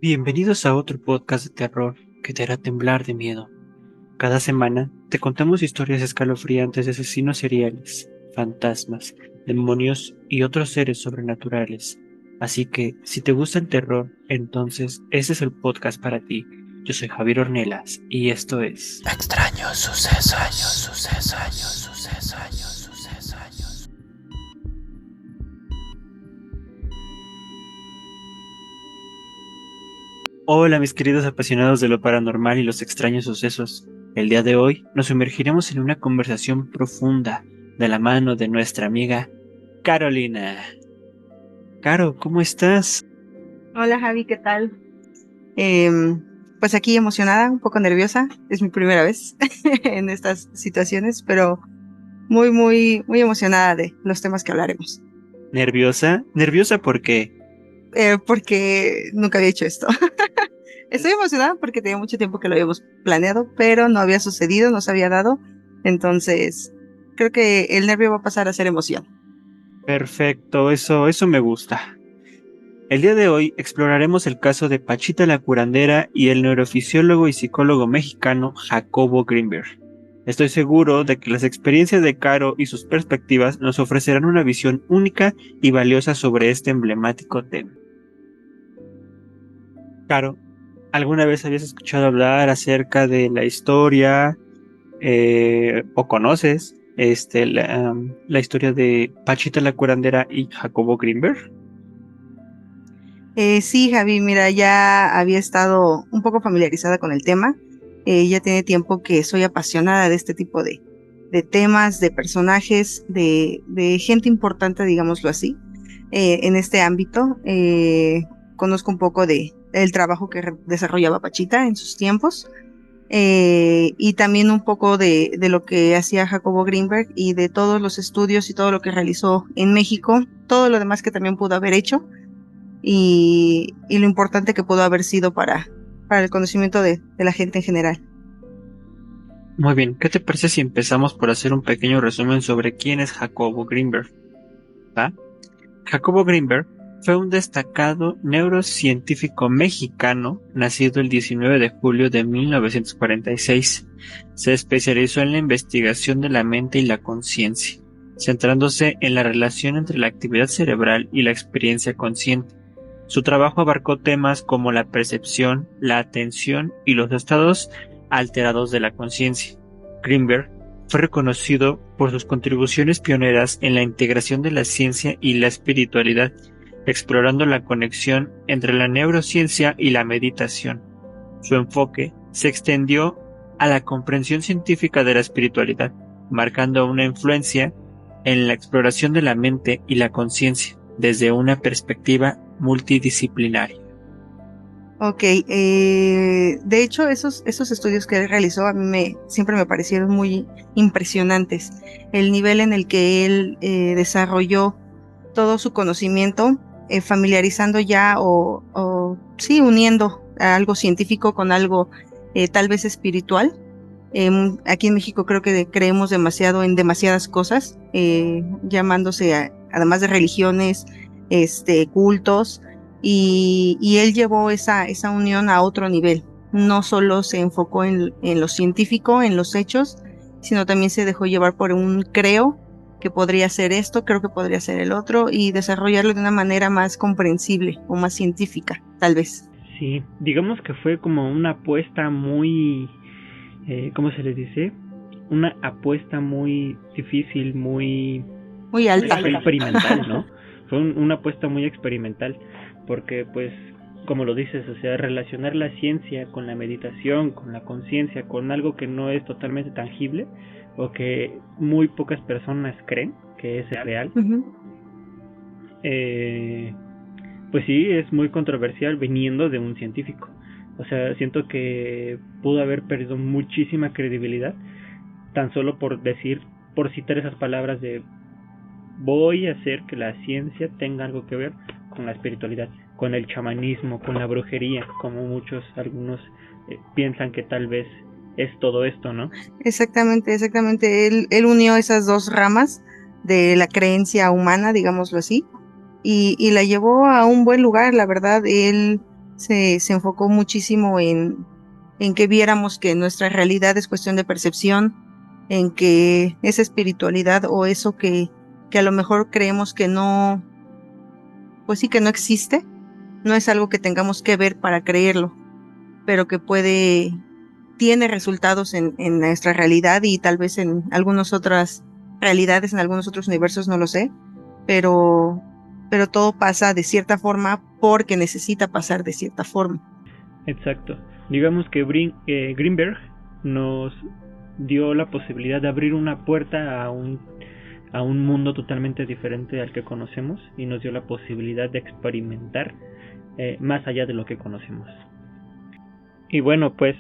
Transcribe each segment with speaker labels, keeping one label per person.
Speaker 1: Bienvenidos a otro podcast de terror que te hará temblar de miedo. Cada semana te contamos historias escalofriantes de asesinos seriales, fantasmas, demonios y otros seres sobrenaturales. Así que, si te gusta el terror, entonces ese es el podcast para ti. Yo soy Javier Ornelas y esto es
Speaker 2: Extraños sucesos.
Speaker 1: Hola mis queridos apasionados de lo paranormal y los extraños sucesos. El día de hoy nos sumergiremos en una conversación profunda de la mano de nuestra amiga Carolina. Caro, ¿cómo estás?
Speaker 3: Hola Javi, ¿qué tal? Em, pues aquí emocionada, un poco nerviosa. Es mi primera vez en estas situaciones, pero muy emocionada de los temas que hablaremos.
Speaker 1: ¿Nerviosa? ¿Nerviosa por qué?
Speaker 3: Porque nunca había hecho esto. Estoy emocionada porque tenía mucho tiempo que lo habíamos planeado, pero no había sucedido, no se había dado. Entonces, creo que el nervio va a pasar a ser emoción.
Speaker 1: Perfecto, eso me gusta. El día de hoy exploraremos el caso de Pachita la curandera y el neurofisiólogo y psicólogo mexicano Jacobo Greenberg. Estoy seguro de que las experiencias de Caro y sus perspectivas nos ofrecerán una visión única y valiosa sobre este emblemático tema. Caro, ¿alguna vez habías escuchado hablar acerca de la historia o conoces la historia de Pachita la curandera y Jacobo Greenberg?
Speaker 3: Sí, Javi, mira, ya había estado un poco familiarizada con el tema. Ya tiene tiempo que soy apasionada de este tipo de temas, de personajes, de gente importante, digámoslo así, en este ámbito. Conozco un poco del trabajo que desarrollaba Pachita en sus tiempos, y también un poco de lo que hacía Jacobo Greenberg y de todos los estudios y todo lo que realizó en México, todo lo demás que también pudo haber hecho y lo importante que pudo haber sido para el conocimiento de la gente en general.
Speaker 1: Muy bien, ¿qué te parece si empezamos por hacer un pequeño resumen sobre quién es Jacobo Greenberg? ¿Va? Jacobo Greenberg fue un destacado neurocientífico mexicano nacido el 19 de julio de 1946. Se especializó en la investigación de la mente y la conciencia, centrándose en la relación entre la actividad cerebral y la experiencia consciente. Su trabajo abarcó temas como la percepción, la atención y los estados alterados de la conciencia. Greenberg fue reconocido por sus contribuciones pioneras en la integración de la ciencia y la espiritualidad, explorando la conexión entre la neurociencia y la meditación. Su enfoque se extendió a la comprensión científica de la espiritualidad, marcando una influencia en la exploración de la mente y la conciencia desde una perspectiva multidisciplinaria.
Speaker 3: Ok, de hecho esos estudios que él realizó a mí siempre me parecieron muy impresionantes. El nivel en el que él desarrolló todo su conocimiento, familiarizando ya sí, uniendo a algo científico con algo tal vez espiritual. Aquí en México creo que creemos demasiado en demasiadas cosas, llamándose además de religiones, cultos, y él llevó esa unión a otro nivel. No solo se enfocó en lo científico, en los hechos, sino también se dejó llevar por un creo que podría ser esto, creo que podría ser el otro, y desarrollarlo de una manera más comprensible o más científica, tal vez.
Speaker 1: Sí, digamos que fue como una apuesta muy, ¿cómo se les dice? Una apuesta muy difícil,
Speaker 3: Muy alta.
Speaker 1: fue experimental, ¿no? Fue una apuesta muy experimental, porque pues, como lo dices, o sea, relacionar la ciencia con la meditación, con la conciencia, con algo que no es totalmente tangible, o que muy pocas personas creen que es real,
Speaker 3: Uh-huh.
Speaker 1: pues sí, es muy controversial viniendo de un científico. O sea, siento que pudo haber perdido muchísima credibilidad tan solo por citar esas palabras de voy a hacer que la ciencia tenga algo que ver con la espiritualidad, con el chamanismo, con la brujería, como algunos piensan que tal vez es todo esto, ¿no?
Speaker 3: Exactamente. Él unió esas dos ramas de la creencia humana, digámoslo así, y la llevó a un buen lugar, la verdad. Él se enfocó muchísimo en que viéramos que nuestra realidad es cuestión de percepción, en que esa espiritualidad o eso que a lo mejor creemos que no, pues sí que no existe, no es algo que tengamos que ver para creerlo, pero que tiene resultados en nuestra realidad y tal vez en algunas otras realidades, en algunos otros universos, no lo sé, pero, pero todo pasa de cierta forma porque necesita pasar de cierta forma.
Speaker 2: Exacto. Digamos que Greenberg nos dio la posibilidad de abrir una puerta a un mundo totalmente diferente al que conocemos y nos dio la posibilidad de experimentar más allá de lo que conocemos. Y bueno, pues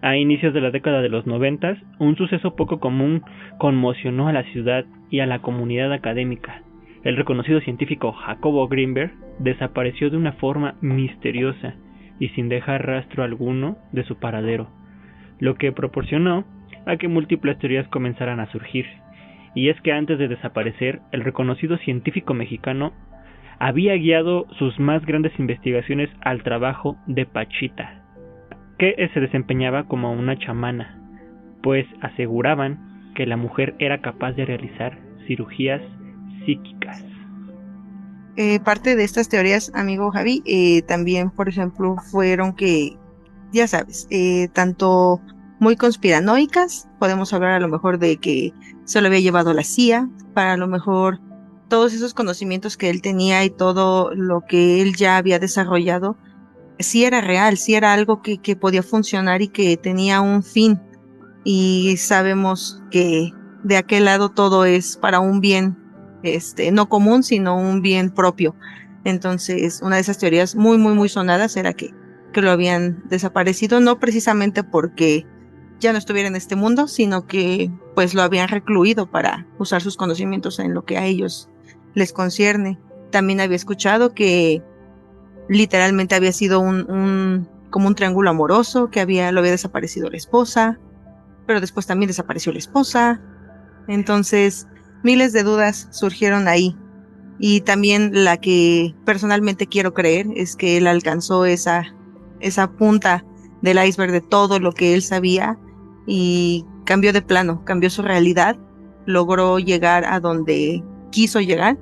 Speaker 2: a inicios de la década de los 90, un suceso poco común conmocionó a la ciudad y a la comunidad académica. El reconocido científico Jacobo Greenberg desapareció de una forma misteriosa y sin dejar rastro alguno de su paradero, lo que proporcionó a que múltiples teorías comenzaran a surgir. Y es que antes de desaparecer, el reconocido científico mexicano había guiado sus más grandes investigaciones al trabajo de Pachita, que se desempeñaba como una chamana, pues aseguraban que la mujer era capaz de realizar cirugías psíquicas.
Speaker 3: Parte de estas teorías, amigo Javi, también, por ejemplo, fueron que, ya sabes, tanto muy conspiranoicas, podemos hablar a lo mejor de que se lo había llevado la CIA, para a lo mejor todos esos conocimientos que él tenía y todo lo que él ya había desarrollado, sí era real, sí era algo que podía funcionar y que tenía un fin. Y sabemos que de aquel lado todo es para un bien, no común, sino un bien propio. Entonces, una de esas teorías muy, muy, muy sonadas era que lo habían desaparecido, no precisamente porque ya no estuviera en este mundo, sino que pues lo habían recluido para usar sus conocimientos en lo que a ellos les concierne. También había escuchado que literalmente había sido como un triángulo amoroso, que lo había desaparecido la esposa, pero después también desapareció la esposa. Entonces, miles de dudas surgieron ahí. Y también la que personalmente quiero creer es que él alcanzó esa punta del iceberg de todo lo que él sabía y cambió de plano, cambió su realidad, logró llegar a donde quiso llegar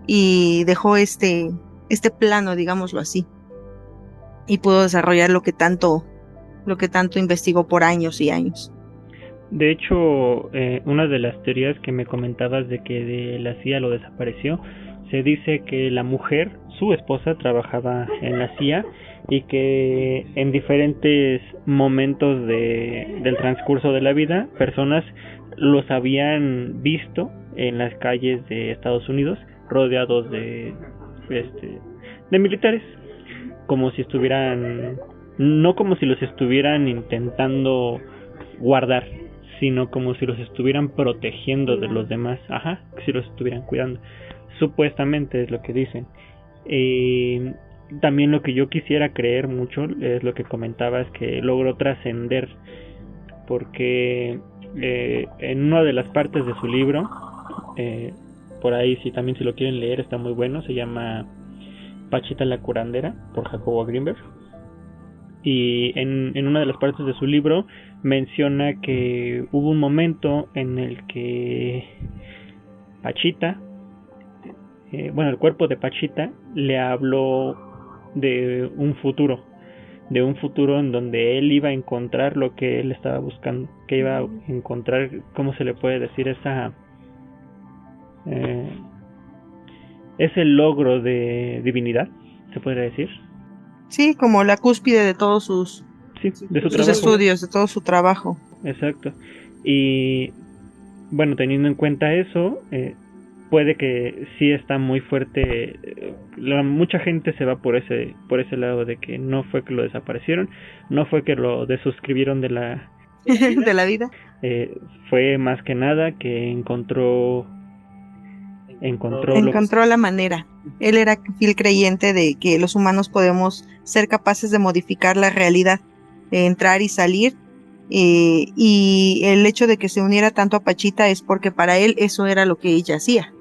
Speaker 3: y dejó este plano, digámoslo así, y pudo desarrollar lo que tanto investigó por años y años.
Speaker 2: De hecho, una de las teorías que me comentabas de que de la CIA lo desapareció, se dice que la mujer, su esposa, trabajaba en la CIA y que en diferentes momentos del transcurso de la vida, personas los habían visto en las calles de Estados Unidos rodeados de militares, como si estuvieran, no como si los estuvieran intentando guardar, sino como si los estuvieran protegiendo de los demás, si los estuvieran cuidando, supuestamente es lo que dicen. También lo que yo quisiera creer mucho es lo que comentabas, que logró trascender, porque en una de las partes de su libro, por ahí si lo quieren leer está muy bueno, se llama Pachita la curandera, por Jacobo Greenberg. Y en una de las partes de su libro menciona que hubo un momento en el que Pachita, el cuerpo de Pachita le habló de un futuro en donde él iba a encontrar lo que él estaba buscando, que iba a encontrar, ¿cómo se le puede decir? Ese logro de divinidad, se podría decir.
Speaker 3: Sí, como la cúspide de todos sus estudios, de todo su trabajo.
Speaker 2: Exacto. Y bueno, teniendo en cuenta eso, puede que sí está muy fuerte. Mucha gente se va por ese lado de que no fue que lo desaparecieron, no fue que lo desuscribieron de la
Speaker 3: de la vida.
Speaker 2: Fue más que nada que encontró
Speaker 3: la manera. Él era fiel creyente de que los humanos podemos ser capaces de modificar la realidad, de entrar y salir, y el hecho de que se uniera tanto a Pachita es porque para él eso era lo que ella hacía,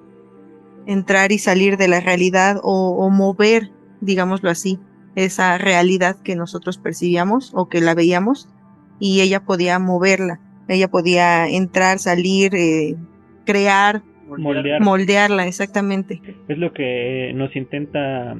Speaker 3: entrar y salir de la realidad o mover, digámoslo así, esa realidad que nosotros percibíamos o que la veíamos, y ella podía moverla, ella podía entrar, salir, crear, moldearla, exactamente.
Speaker 2: Es lo que nos intenta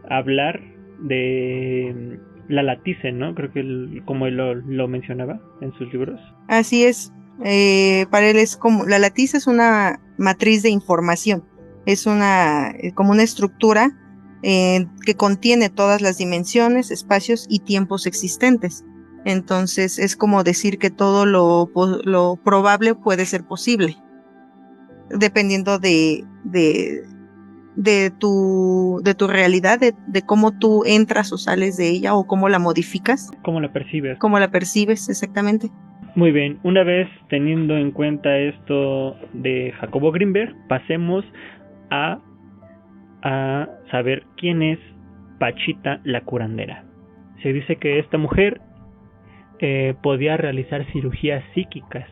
Speaker 2: hablar de la Latice, ¿no? Creo que como él lo mencionaba en sus libros.
Speaker 3: Así es. Para él es como, la latiz es una matriz de información, es como una estructura que contiene todas las dimensiones, espacios y tiempos existentes. Entonces es como decir que todo lo probable puede ser posible, dependiendo de tu realidad, de cómo tú entras o sales de ella o cómo la modificas.
Speaker 2: Cómo la percibes.
Speaker 3: Cómo la percibes, exactamente.
Speaker 2: Muy bien, una vez teniendo en cuenta esto de Jacobo Grinberg, pasemos a saber quién es Pachita la curandera. Se dice que esta mujer podía realizar cirugías psíquicas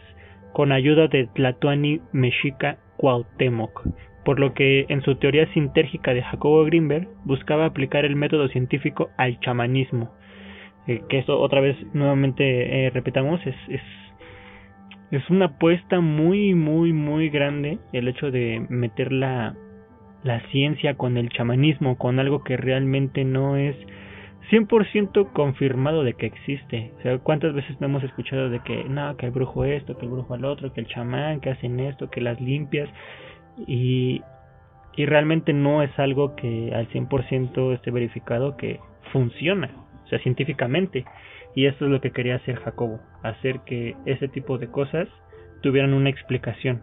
Speaker 2: con ayuda de Tlatoani Mexica Cuauhtémoc, por lo que en su teoría sintérgica de Jacobo Grinberg buscaba aplicar el método científico al chamanismo. Que eso otra vez nuevamente repitamos, es una apuesta muy muy muy grande el hecho de meter la ciencia con el chamanismo, con algo que realmente no es 100% confirmado de que existe. O sea, ¿cuántas veces hemos escuchado de que no, que el brujo esto, que el brujo al otro, que el chamán, que hacen esto, que las limpias, y realmente no es algo que al 100% esté verificado que funciona, o sea, científicamente. Y esto es lo que quería hacer Jacobo, hacer que ese tipo de cosas tuvieran una explicación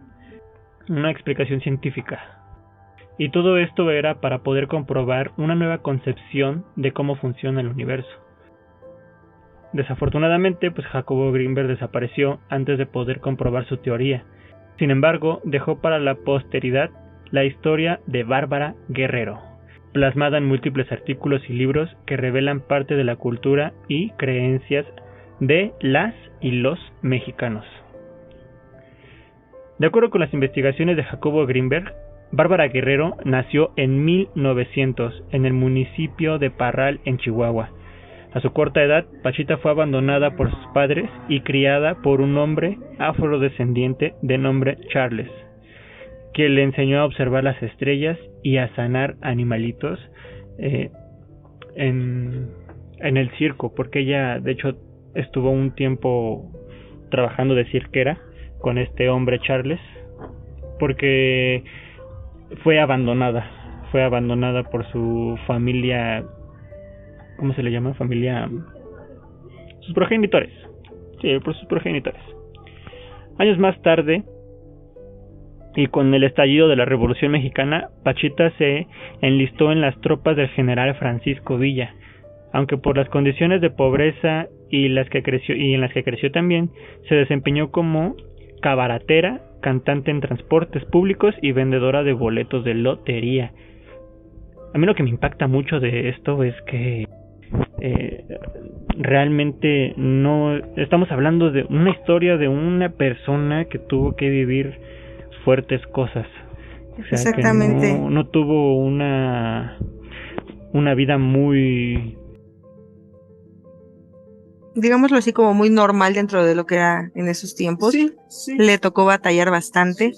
Speaker 2: científica. Y todo esto era para poder comprobar una nueva concepción de cómo funciona el universo. Desafortunadamente, pues Jacobo Grinberg desapareció antes de poder comprobar su teoría. Sin embargo, dejó para la posteridad la historia de Bárbara Guerrero, plasmada en múltiples artículos y libros que revelan parte de la cultura y creencias de las y los mexicanos. De acuerdo con las investigaciones de Jacobo Grinberg, Bárbara Guerrero nació en 1900 en el municipio de Parral, en Chihuahua. A su corta edad, Pachita fue abandonada por sus padres y criada por un hombre afrodescendiente de nombre Charles, que le enseñó a observar las estrellas y a sanar animalitos en el circo, porque ella de hecho estuvo un tiempo trabajando de cirquera con este hombre Charles, porque fue abandonada por su familia. ¿Cómo se le llama? Familia... sus progenitores. Sí, por sus progenitores. Años más tarde, y con el estallido de la Revolución Mexicana, Pachita se enlistó en las tropas del general Francisco Villa, aunque por las condiciones de pobreza en las que creció también, se desempeñó como cabaretera, cantante en transportes públicos y vendedora de boletos de lotería. A mí lo que me impacta mucho de esto es que realmente no estamos hablando de una historia de una persona que tuvo que vivir fuertes cosas. O sea, exactamente, que no tuvo una vida muy,
Speaker 3: digámoslo así, como muy normal dentro de lo que era en esos tiempos. Sí. Le tocó batallar bastante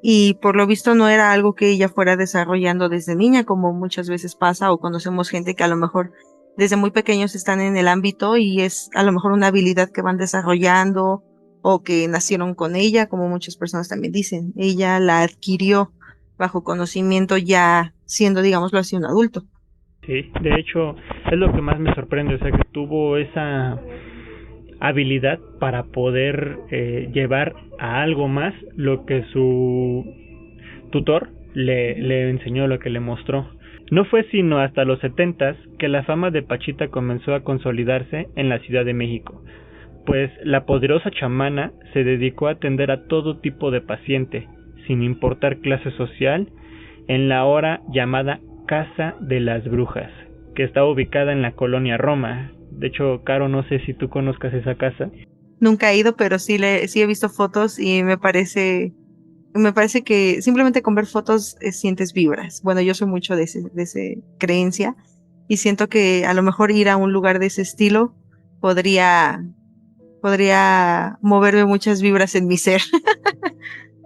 Speaker 3: y por lo visto no era algo que ella fuera desarrollando desde niña, como muchas veces pasa, o conocemos gente que a lo mejor desde muy pequeños están en el ámbito y es a lo mejor una habilidad que van desarrollando o que nacieron con ella, como muchas personas también dicen. Ella la adquirió bajo conocimiento ya siendo, digámoslo así, un adulto.
Speaker 2: Sí, de hecho es lo que más me sorprende, o sea, que tuvo esa habilidad para poder llevar a algo más lo que su tutor le enseñó, lo que le mostró. No fue sino hasta los 70s que la fama de Pachita comenzó a consolidarse en la Ciudad de México, pues la poderosa chamana se dedicó a atender a todo tipo de paciente, sin importar clase social, en la ahora llamada Casa de las Brujas, que está ubicada en la colonia Roma. De hecho, Caro, no sé si tú conozcas esa casa.
Speaker 3: Nunca he ido, pero sí he visto fotos y me parece que simplemente con ver fotos sientes vibras. Bueno, yo soy mucho de esa creencia y siento que a lo mejor ir a un lugar de ese estilo podría moverme muchas vibras en mi ser.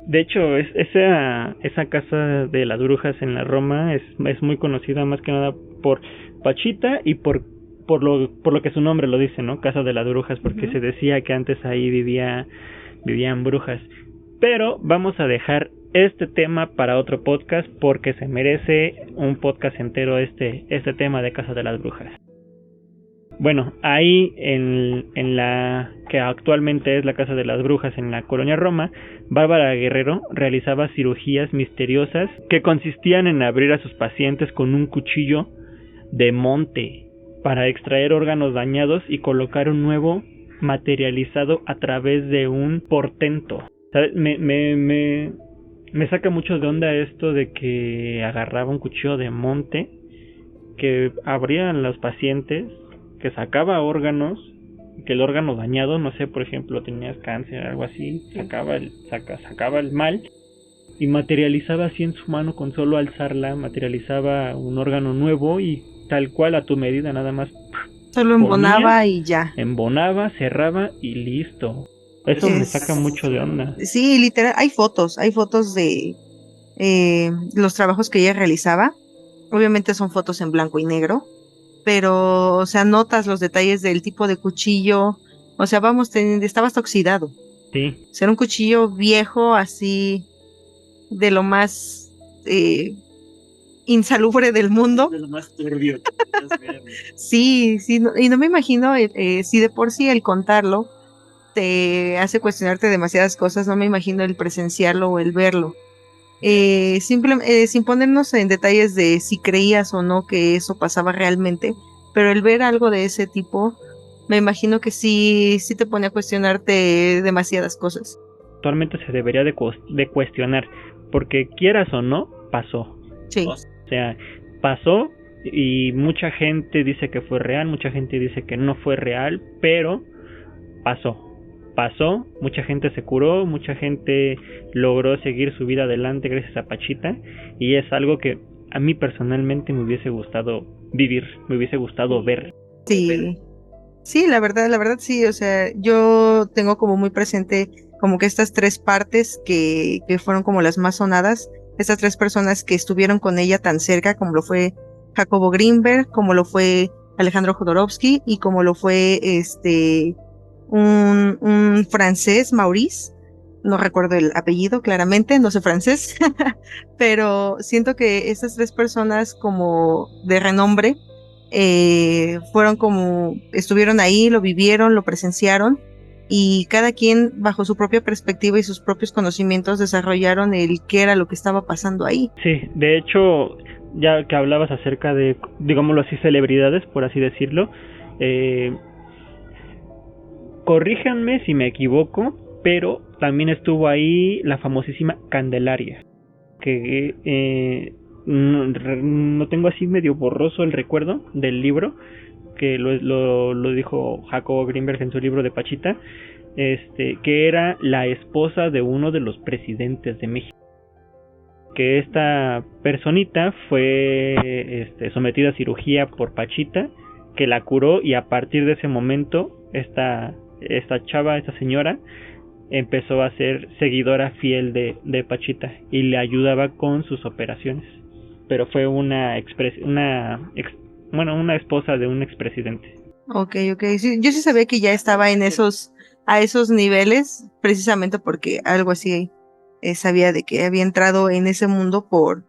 Speaker 2: De hecho, esa casa de las brujas en la Roma es muy conocida más que nada por Pachita y por lo que su nombre lo dice, ¿no? Casa de las brujas, porque se decía que antes ahí vivían brujas. Pero vamos a dejar este tema para otro podcast porque se merece un podcast entero este tema de Casa de las Brujas. Bueno, ahí en la que actualmente es la Casa de las Brujas en la Colonia Roma, Bárbara Guerrero realizaba cirugías misteriosas que consistían en abrir a sus pacientes con un cuchillo de monte para extraer órganos dañados y colocar un nuevo materializado a través de un portento. ¿Sabes? Me saca mucho de onda esto de que agarraba un cuchillo de monte, que abría a los pacientes, que sacaba órganos, que el órgano dañado, no sé, por ejemplo, tenías cáncer, algo así, sacaba el mal y materializaba así en su mano con solo alzarla, materializaba un órgano nuevo y tal cual a tu medida, nada más
Speaker 3: Solo embonaba y ya.
Speaker 2: Embonaba, cerraba y listo. Eso me saca mucho de onda.
Speaker 3: Sí, literal, hay fotos de los trabajos que ella realizaba. Obviamente son fotos en blanco y negro, pero, o sea, notas los detalles del tipo de cuchillo. O sea, estaba hasta oxidado.
Speaker 2: Sí.
Speaker 3: O sea, era un cuchillo viejo, así, de lo más insalubre del mundo.
Speaker 1: De lo más turbio.
Speaker 3: Sí, y no me imagino si de por sí el contarlo te hace cuestionarte demasiadas cosas, no me imagino el presenciarlo o el verlo. Sin ponernos en detalles de si creías o no que eso pasaba realmente, pero el ver algo de ese tipo, me imagino que sí te pone a cuestionarte demasiadas cosas.
Speaker 2: Actualmente se debería de cuestionar, porque quieras o no, pasó.
Speaker 3: Sí.
Speaker 2: O sea, pasó y mucha gente dice que fue real, mucha gente dice que no fue real, pero pasó, mucha gente se curó, mucha gente logró seguir su vida adelante gracias a Pachita, y es algo que a mí personalmente me hubiese gustado vivir, me hubiese gustado ver.
Speaker 3: Sí, la verdad sí, o sea, yo tengo como muy presente como que estas tres partes que fueron como las más sonadas, estas tres personas que estuvieron con ella tan cerca, como lo fue Jacobo Greenberg, como lo fue Alejandro Jodorowsky y como lo fue un francés, Maurice, no recuerdo el apellido claramente, no sé francés, pero siento que estas tres personas como de renombre estuvieron ahí, lo vivieron, lo presenciaron y cada quien bajo su propia perspectiva y sus propios conocimientos desarrollaron el qué era lo que estaba pasando ahí.
Speaker 2: Sí, de hecho, ya que hablabas acerca de, digámoslo así, celebridades, por así decirlo, corríjanme si me equivoco, pero también estuvo ahí la famosísima Candelaria, que no tengo así medio borroso el recuerdo del libro, que lo dijo Jacobo Greenberg en su libro de Pachita, que era la esposa de uno de los presidentes de México. Que esta personita fue sometida a cirugía por Pachita, que la curó, y a partir de ese momento esta señora empezó a ser seguidora fiel de Pachita y le ayudaba con sus operaciones, pero fue una esposa de un expresidente.
Speaker 3: Okay, sí, yo sí sabía que ya estaba a esos niveles, precisamente porque algo así sabía de que había entrado en ese mundo por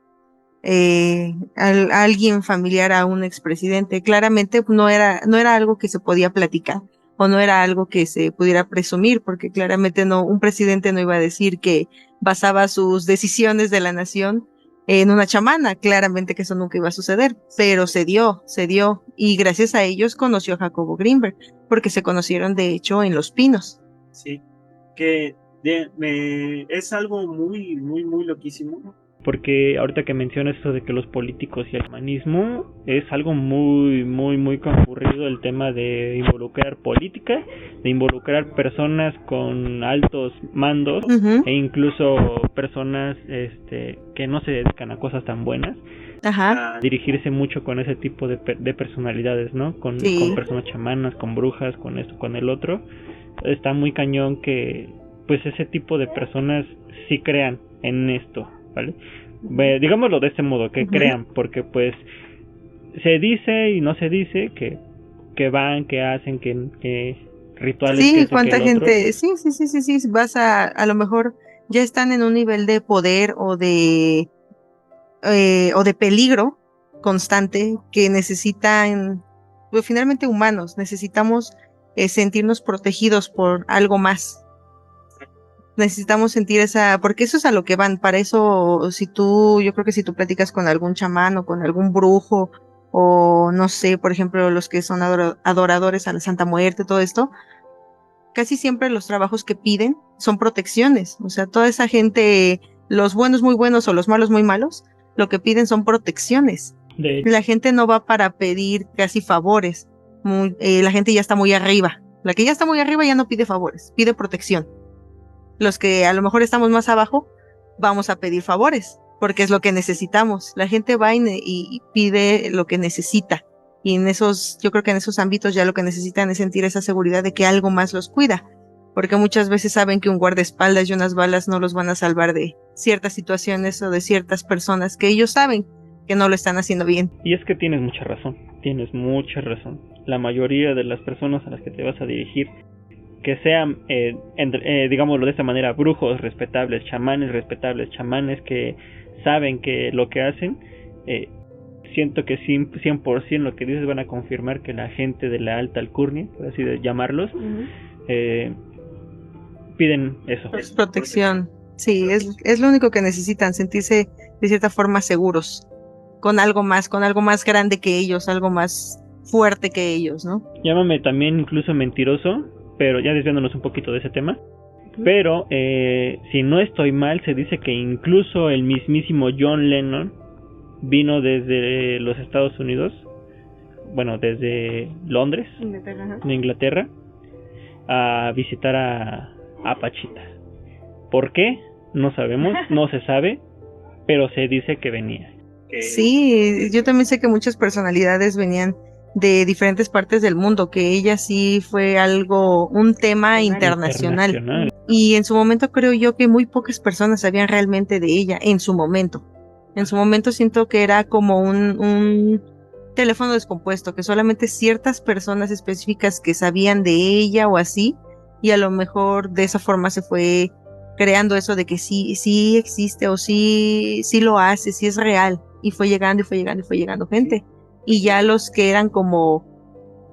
Speaker 3: alguien familiar a un expresidente. Claramente no era algo que se podía platicar o no era algo que se pudiera presumir, porque claramente un presidente no iba a decir que basaba sus decisiones de la nación en una chamana. Claramente que eso nunca iba a suceder, pero se dio, y gracias a ellos conoció a Jacobo Greenberg, porque se conocieron de hecho en Los Pinos.
Speaker 1: Sí, que es algo muy, muy, muy loquísimo,
Speaker 2: Porque ahorita que mencionas eso de que los políticos y el humanismo, es algo muy, muy, muy concurrido el tema de involucrar política, de involucrar personas con altos mandos,
Speaker 3: Ujú.
Speaker 2: e incluso personas que no se dedican a cosas tan buenas,
Speaker 3: Ajá,
Speaker 2: a dirigirse mucho con ese tipo de personalidades, ¿no? Con
Speaker 3: sí.
Speaker 2: personas chamanas, con brujas, con esto, con el otro. Está muy cañón que pues ese tipo de personas sí crean en esto, ¿vale? Digámoslo de este modo, que
Speaker 3: Ujú.
Speaker 2: crean, porque pues se dice y no se dice que van, que hacen, que rituales, que
Speaker 3: Sí,
Speaker 2: esto, que
Speaker 3: cuánta
Speaker 2: el otro.
Speaker 3: gente, sí, sí, sí, sí, sí, vas a lo mejor ya están en un nivel de poder o de peligro constante que necesitan, pues finalmente humanos, necesitamos sentirnos protegidos por algo más. Necesitamos sentir esa, porque eso es a lo que van. Para eso, yo creo que si tú platicas con algún chamán o con algún brujo, o no sé, por ejemplo, los que son adoradores a la Santa Muerte, todo esto, casi siempre los trabajos que piden son protecciones. O sea, toda esa gente, los buenos muy buenos o los malos muy malos, lo que piden son protecciones.
Speaker 2: De hecho,
Speaker 3: La gente no va para pedir casi favores. La gente ya está muy arriba. La que ya está muy arriba ya no pide favores, pide protección. Los que a lo mejor estamos más abajo, vamos a pedir favores, porque es lo que necesitamos. La gente va y pide lo que necesita. Y yo creo que en esos ámbitos ya lo que necesitan es sentir esa seguridad de que algo más los cuida, porque muchas veces saben que un guardaespaldas y unas balas no los van a salvar de ciertas situaciones o de ciertas personas que ellos saben que no lo están haciendo bien.
Speaker 2: y es que tienes mucha razón, tienes mucha razón. La mayoría de las personas a las que te vas a dirigir, que sean, digámoslo de esta manera, brujos respetables, chamanes que saben que lo que hacen, siento que 100% lo que dices van a confirmar que la gente de la alta alcurnia, por así de llamarlos, piden eso.
Speaker 3: Protección. Sí, es lo único que necesitan, sentirse de cierta forma seguros, con algo más grande que ellos, algo más fuerte que ellos, ¿no?
Speaker 2: Llámame también incluso mentiroso, pero ya desviándonos un poquito de ese tema. Pero si no estoy mal, se dice que incluso el mismísimo John Lennon vino desde los Estados Unidos, bueno, desde Londres, de Inglaterra, a visitar a Pachita. ¿Por qué? No sabemos, no se sabe, pero se dice que venía.
Speaker 3: Sí, yo también sé que muchas personalidades venían de diferentes partes del mundo, que ella sí fue un tema internacional. Y en su momento creo yo que muy pocas personas sabían realmente de ella, en su momento. En su momento siento que era como un teléfono descompuesto, que solamente ciertas personas específicas que sabían de ella o así, y a lo mejor de esa forma se fue creando eso de que sí existe o sí lo hace, sí es real, y fue llegando y fue llegando y fue llegando gente. Y ya los que eran como,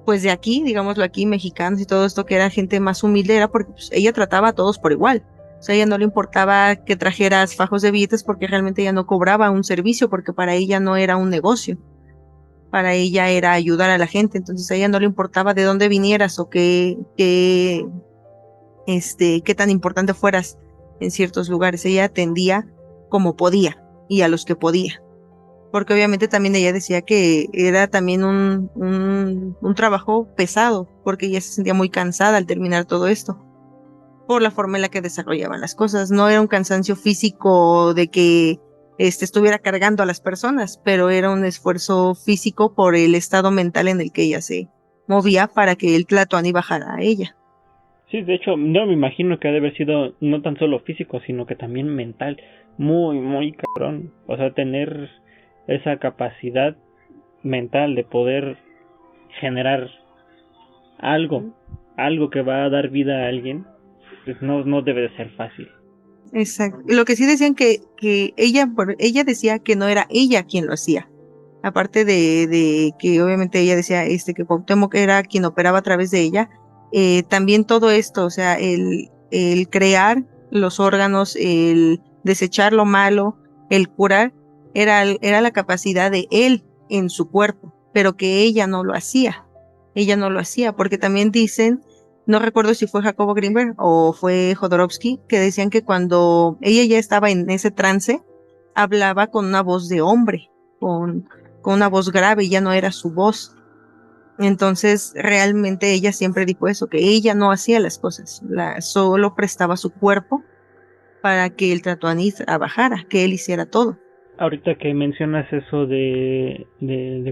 Speaker 3: pues de aquí, digámoslo aquí, mexicanos y todo esto, que era gente más humilde, era porque pues, ella trataba a todos por igual. O sea, a ella no le importaba que trajeras fajos de billetes porque realmente ella no cobraba un servicio, porque para ella no era un negocio. Para ella era ayudar a la gente, entonces a ella no le importaba de dónde vinieras o qué tan importante fueras en ciertos lugares. Ella atendía como podía y a los que podía. Porque obviamente también ella decía que era también un trabajo pesado, porque ella se sentía muy cansada al terminar todo esto, por la forma en la que desarrollaban las cosas. No era un cansancio físico de que estuviera cargando a las personas, pero era un esfuerzo físico por el estado mental en el que ella se movía para que el Tlatoani bajara a ella.
Speaker 2: Sí, de hecho, yo me imagino que ha de haber sido no tan solo físico, sino que también mental. Muy, muy cabrón. O sea, tener esa capacidad mental de poder generar algo que va a dar vida a alguien, pues no debe de ser fácil.
Speaker 3: Exacto. Lo que sí decían que ella decía que no era ella quien lo hacía. Aparte de que obviamente ella decía que Cuauhtémoc era quien operaba a través de ella, también todo esto, o sea, el crear los órganos, el desechar lo malo, el curar, era la capacidad de él en su cuerpo, pero que ella no lo hacía. Ella no lo hacía, porque también dicen, no recuerdo si fue Jacobo Grinberg o fue Jodorowsky, que decían que cuando ella ya estaba en ese trance, hablaba con una voz de hombre, con una voz grave, ya no era su voz. Entonces, realmente ella siempre dijo eso, que ella no hacía las cosas, solo prestaba su cuerpo para que el Tlatoani trabajara, que él hiciera todo.
Speaker 2: Ahorita que mencionas eso de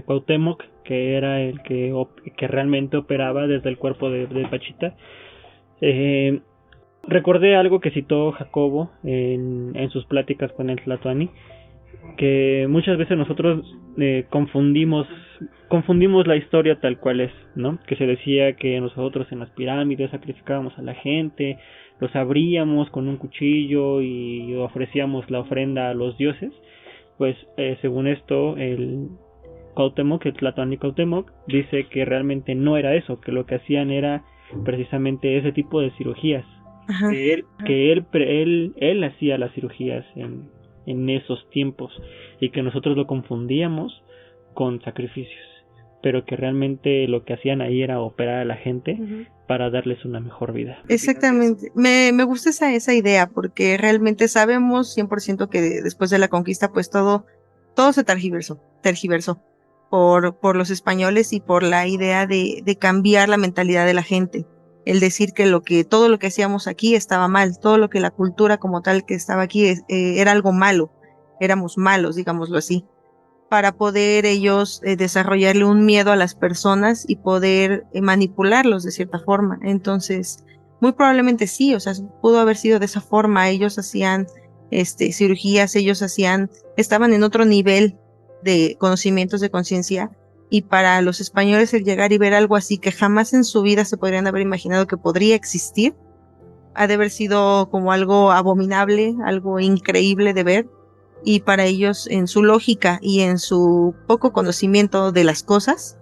Speaker 2: Cuauhtémoc, que era el que realmente operaba desde el cuerpo de Pachita, recordé algo que citó Jacobo en sus pláticas con el Tlatoani, que muchas veces nosotros confundimos la historia tal cual es, ¿no? Que se decía que nosotros en las pirámides sacrificábamos a la gente, los abríamos con un cuchillo y ofrecíamos la ofrenda a los dioses. Pues según esto, el Tlatoani Cuauhtémoc dice que realmente no era eso, que lo que hacían era precisamente ese tipo de cirugías. Ajá. Que él hacía las cirugías en esos tiempos y que nosotros lo confundíamos con sacrificios, pero que realmente lo que hacían ahí era operar a la gente para darles una mejor vida.
Speaker 3: Exactamente, me gusta esa idea, porque realmente sabemos 100% que después de la conquista pues todo se tergiversó por los españoles y por la idea de cambiar la mentalidad de la gente, el decir que todo lo que hacíamos aquí estaba mal, todo lo que la cultura como tal que estaba aquí era algo malo, éramos malos, digámoslo así, para poder ellos desarrollarle un miedo a las personas y poder manipularlos de cierta forma. Entonces, muy probablemente sí, o sea, pudo haber sido de esa forma. Ellos hacían cirugías, estaban en otro nivel de conocimientos de conciencia, y para los españoles el llegar y ver algo así que jamás en su vida se podrían haber imaginado que podría existir, ha de haber sido como algo abominable, algo increíble de ver. Y para ellos, en su lógica y en su poco conocimiento de las cosas,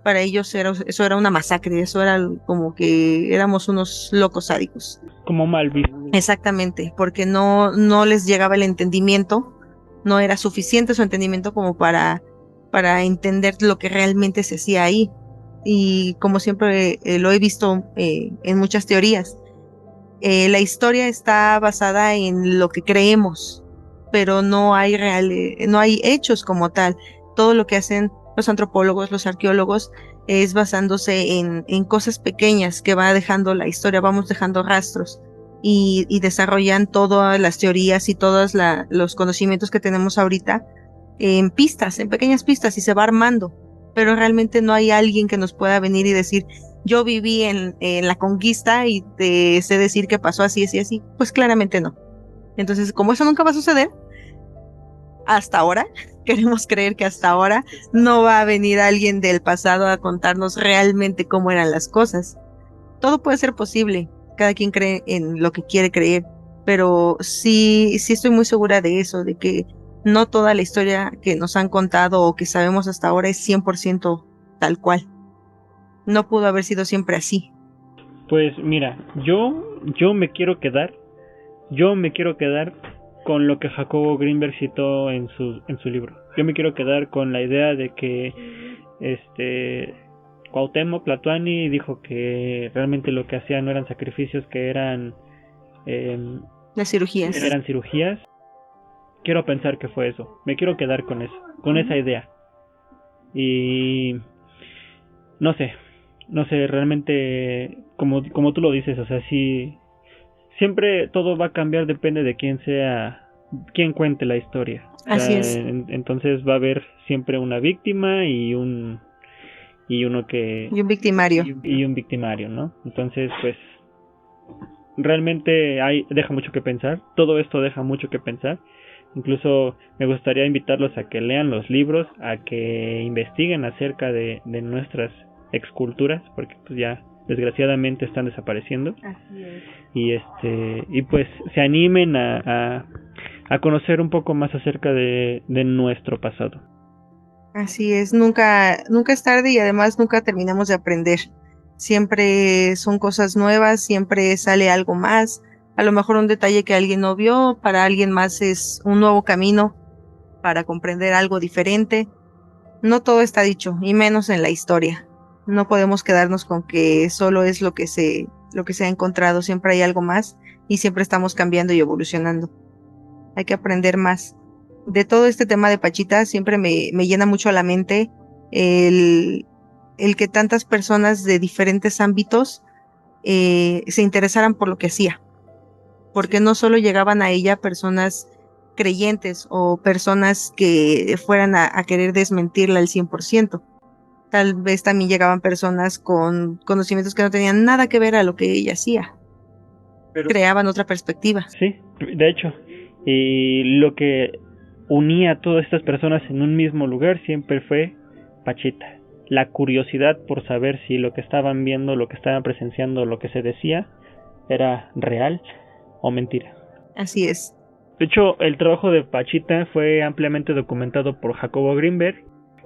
Speaker 3: para ellos eso era una masacre, eso era como que éramos unos locos sádicos.
Speaker 2: Como mal visto.
Speaker 3: Exactamente, porque no les llegaba el entendimiento, no era suficiente su entendimiento como para entender lo que realmente se hacía ahí. Y como siempre lo he visto en muchas teorías, la historia está basada en lo que creemos, pero no hay hechos como tal. Todo lo que hacen los antropólogos, los arqueólogos, es basándose en cosas pequeñas que va dejando la historia, vamos dejando rastros y desarrollan todas las teorías y todos los conocimientos que tenemos ahorita en pequeñas pistas, y se va armando, pero realmente no hay alguien que nos pueda venir y decir: yo viví en la conquista y te sé decir que pasó así, así, así. Pues claramente no. Entonces, como eso nunca va a suceder, hasta ahora, queremos creer que hasta ahora no va a venir alguien del pasado a contarnos realmente cómo eran las cosas. Todo puede ser posible, cada quien cree en lo que quiere creer, pero sí estoy muy segura de eso, de que no toda la historia que nos han contado o que sabemos hasta ahora es 100% tal cual. No pudo haber sido siempre así.
Speaker 2: Pues mira, yo me quiero quedar con lo que Jacobo Greenberg citó en su libro. Yo me quiero quedar con la idea de que Cuauhtémoc Tlatoani dijo que realmente lo que hacían no eran sacrificios, que eran
Speaker 3: las cirugías.
Speaker 2: Eran cirugías. Quiero pensar que fue eso. Me quiero quedar con eso, con esa idea. Y no sé, realmente como tú lo dices, o sea, sí, siempre todo va a cambiar, depende de quién cuente la historia.
Speaker 3: Así es.
Speaker 2: Entonces va a haber siempre una víctima y un
Speaker 3: victimario.
Speaker 2: Y un victimario, ¿no? Entonces, pues realmente deja mucho que pensar. Todo esto deja mucho que pensar. Incluso me gustaría invitarlos a que lean los libros, a que investiguen acerca de nuestras exculturas, porque pues ya desgraciadamente están desapareciendo.
Speaker 3: Así es.
Speaker 2: Y pues se animen a conocer un poco más acerca de nuestro pasado.
Speaker 3: Así es, nunca es tarde, y además nunca terminamos de aprender. Siempre son cosas nuevas, siempre sale algo más. A lo mejor un detalle que alguien no vio, para alguien más es un nuevo camino para comprender algo diferente. No todo está dicho, y menos en la historia. No podemos quedarnos con que solo es lo que se ha encontrado. Siempre hay algo más y siempre estamos cambiando y evolucionando. Hay que aprender más de todo este tema de Pachita siempre me llena mucho la mente el, el que tantas personas de diferentes ámbitos se interesaran por lo que hacía, porque no solo llegaban a ella personas creyentes o personas que fueran a querer desmentirla al 100%. Tal vez también llegaban personas con conocimientos que no tenían nada que ver a lo que ella hacía.
Speaker 1: Pero
Speaker 3: Creaban otra perspectiva.
Speaker 2: Sí, de hecho. Y lo que unía a todas estas personas en un mismo lugar siempre fue Pachita. La curiosidad por saber si lo que estaban viendo, lo que estaban presenciando, lo que se decía, era real o mentira.
Speaker 3: Así es.
Speaker 2: De hecho, el trabajo de Pachita fue ampliamente documentado por Jacobo Greenberg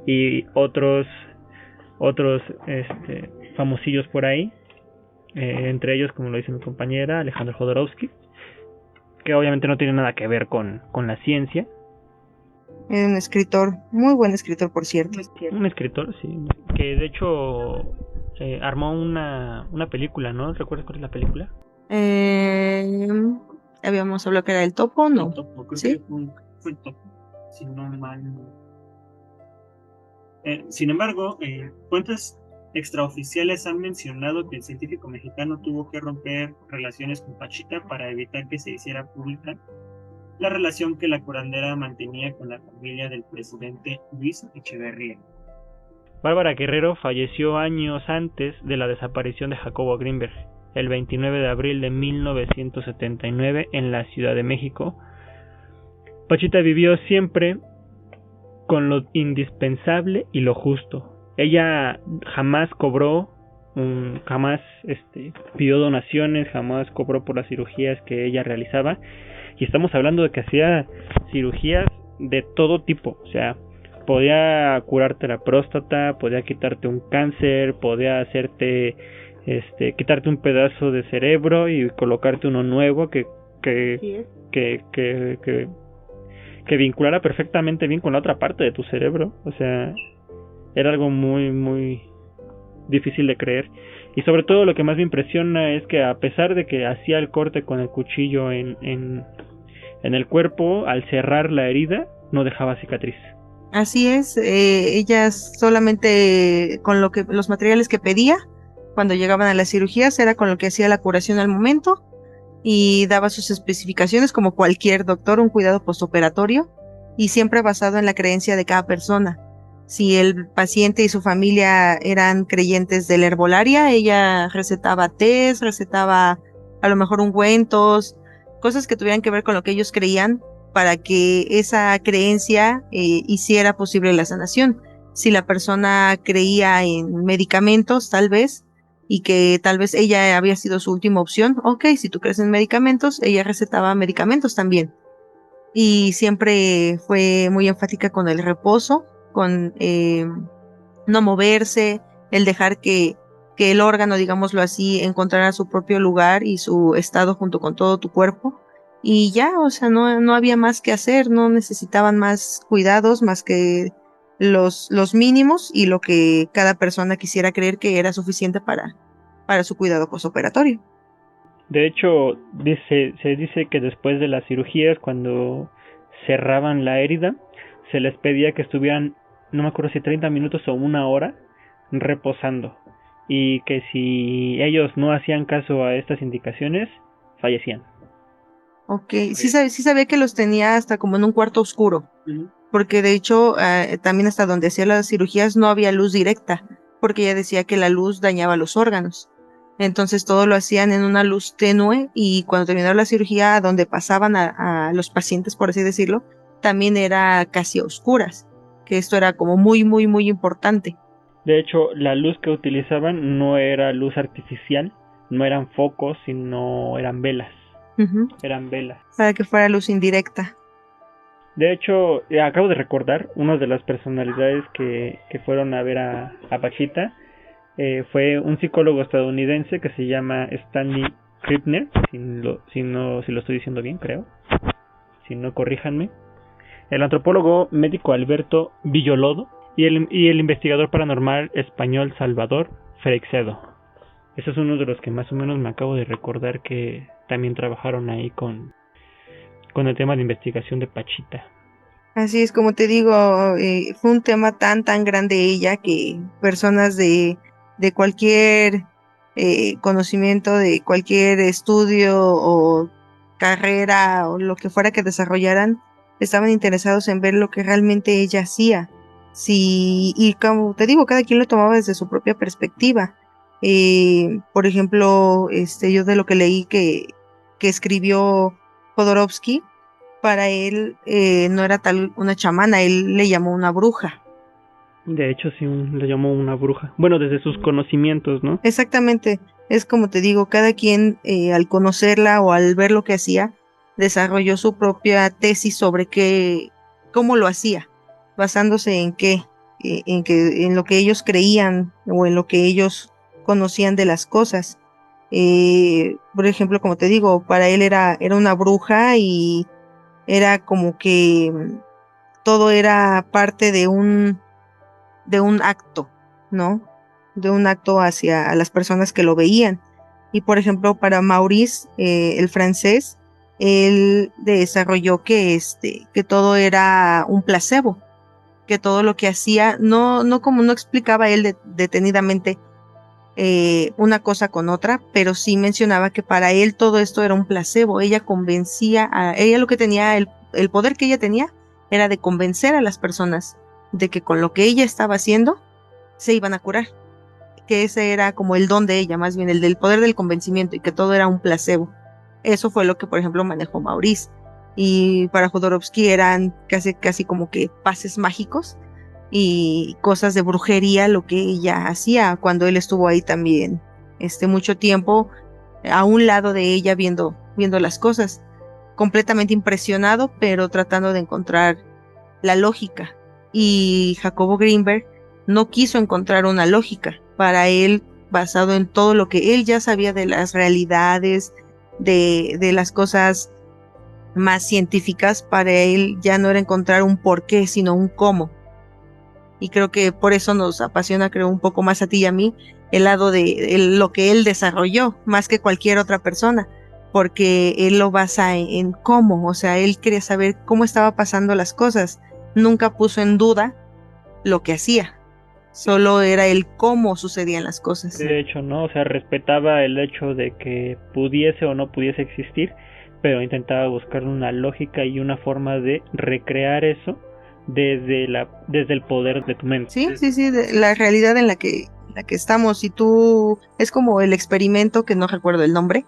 Speaker 2: y otros famosillos por ahí, entre ellos, como lo dice mi compañera, Alejandro Jodorowsky, que obviamente no tiene nada que ver con la ciencia.
Speaker 3: Era un escritor, muy buen escritor, por cierto.
Speaker 2: Un escritor, sí, que de hecho armó una película, ¿no? ¿Recuerdas cuál es la película?
Speaker 3: Habíamos hablado que era el topo, ¿no?
Speaker 1: El topo, creo
Speaker 3: ¿Sí?
Speaker 1: que fue el topo, si no mal. Sin embargo, fuentes extraoficiales han mencionado que el científico mexicano tuvo que romper relaciones con Pachita para evitar que se hiciera pública la relación que la curandera mantenía con la familia del presidente Luis Echeverría.
Speaker 2: Bárbara Guerrero falleció años antes de la desaparición de Jacobo Greenberg, el 29 de abril de 1979 en la Ciudad de México. Pachita vivió siempre con lo indispensable y lo justo. Ella jamás cobró, jamás pidió donaciones, jamás cobró por las cirugías que ella realizaba. Y estamos hablando de que hacía cirugías de todo tipo. O sea, podía curarte la próstata, podía quitarte un cáncer, podía hacerte quitarte un pedazo de cerebro y colocarte uno nuevo que vinculara perfectamente bien con la otra parte de tu cerebro. O sea, era algo muy, muy difícil de creer. Y sobre todo lo que más me impresiona es que a pesar de que hacía el corte con el cuchillo en el cuerpo, al cerrar la herida, no dejaba cicatriz.
Speaker 3: Así es, ella solamente con los materiales que pedía cuando llegaban a las cirugías era con lo que hacía la curación al momento y daba sus especificaciones como cualquier doctor, un cuidado postoperatorio y siempre basado en la creencia de cada persona. Si el paciente y su familia eran creyentes de la herbolaria, ella recetaba tés, recetaba a lo mejor ungüentos, cosas que tuvieran que ver con lo que ellos creían para que esa creencia hiciera posible la sanación. Si la persona creía en medicamentos, tal vez, y que tal vez ella había sido su última opción, ok, si tú crees en medicamentos, ella recetaba medicamentos también. Y siempre fue muy enfática con el reposo, con no moverse, el dejar que el órgano, digámoslo así, encontrara su propio lugar y su estado junto con todo tu cuerpo. Y ya, o sea, no había más que hacer, no necesitaban más cuidados más que los mínimos y lo que cada persona quisiera creer que era suficiente para su cuidado postoperatorio.
Speaker 2: De hecho, se dice que después de las cirugías, cuando cerraban la herida, se les pedía que estuvieran, no me acuerdo si 30 minutos o una hora, reposando. Y que si ellos no hacían caso a estas indicaciones, fallecían.
Speaker 3: Ok, sí sabía que los tenía hasta como en un cuarto oscuro, porque de hecho también hasta donde hacía las cirugías no había luz directa, porque ella decía que la luz dañaba los órganos. Entonces todo lo hacían en una luz tenue y cuando terminaba la cirugía, a donde pasaban a los pacientes, por así decirlo, también era casi a oscuras, que esto era como muy, muy, muy importante.
Speaker 2: De hecho, la luz que utilizaban no era luz artificial, no eran focos, sino eran velas. Eran velas.
Speaker 3: Para que fuera luz indirecta.
Speaker 2: De hecho, acabo de recordar, una de las personalidades que fueron a ver a Pachita fue un psicólogo estadounidense que se llama Stanley Krippner, si lo estoy diciendo bien, creo. Si no, corríjanme. El antropólogo médico Alberto Villolodo y el investigador paranormal español Salvador Freixedo. Ese es uno de los que más o menos me acabo de recordar que también trabajaron ahí con el tema de investigación de Pachita.
Speaker 3: Así es, como te digo, fue un tema tan grande ella que personas de cualquier conocimiento, de cualquier estudio o carrera o lo que fuera que desarrollaran, estaban interesados en ver lo que realmente ella hacía. Sí, y como te digo, cada quien lo tomaba desde su propia perspectiva. Por ejemplo, yo de lo que leí que escribió Jodorowsky, para él no era tal una chamana, él le llamó una bruja.
Speaker 2: De hecho, sí, le llamó una bruja. Bueno, desde sus conocimientos, ¿no?
Speaker 3: Exactamente, es como te digo, cada quien al conocerla o al ver lo que hacía, desarrolló su propia tesis sobre cómo lo hacía, basándose en en lo que ellos creían o en lo que ellos conocían de las cosas. Por ejemplo, como te digo, para él era una bruja y era como que todo era parte de un acto, ¿no? De un acto hacia a las personas que lo veían. Y por ejemplo, para Maurice, el francés, él desarrolló que todo era un placebo, que todo lo que hacía, no como no explicaba él detenidamente una cosa con otra, pero sí mencionaba que para él todo esto era un placebo. Ella convencía ella lo que tenía, el poder que ella tenía era de convencer a las personas de que con lo que ella estaba haciendo se iban a curar, que ese era como el don de ella, más bien el del poder del convencimiento y que todo era un placebo. Eso fue lo que, por ejemplo, manejó Maurice. Y para Jodorowsky eran casi como que pases mágicos y cosas de brujería lo que ella hacía cuando él estuvo ahí también mucho tiempo a un lado de ella viendo las cosas, completamente impresionado, pero tratando de encontrar la lógica. Y Jacobo Greenberg no quiso encontrar una lógica para él, basado en todo lo que él ya sabía de las realidades, de las cosas más científicas. Para él ya no era encontrar un por qué, sino un cómo. Y creo que por eso nos apasiona, creo, un poco más a ti y a mí, el lado de lo que él desarrolló, más que cualquier otra persona, porque él lo basa en cómo, o sea, él quería saber cómo estaba pasando las cosas, nunca puso en duda lo que hacía, solo era el cómo sucedían las cosas.
Speaker 2: De hecho, ¿no? O sea, respetaba el hecho de que pudiese o no pudiese existir, pero intentaba buscar una lógica y una forma de recrear eso desde el poder de tu mente.
Speaker 3: Sí, la realidad en la que estamos, y tú, es como el experimento, que no recuerdo el nombre,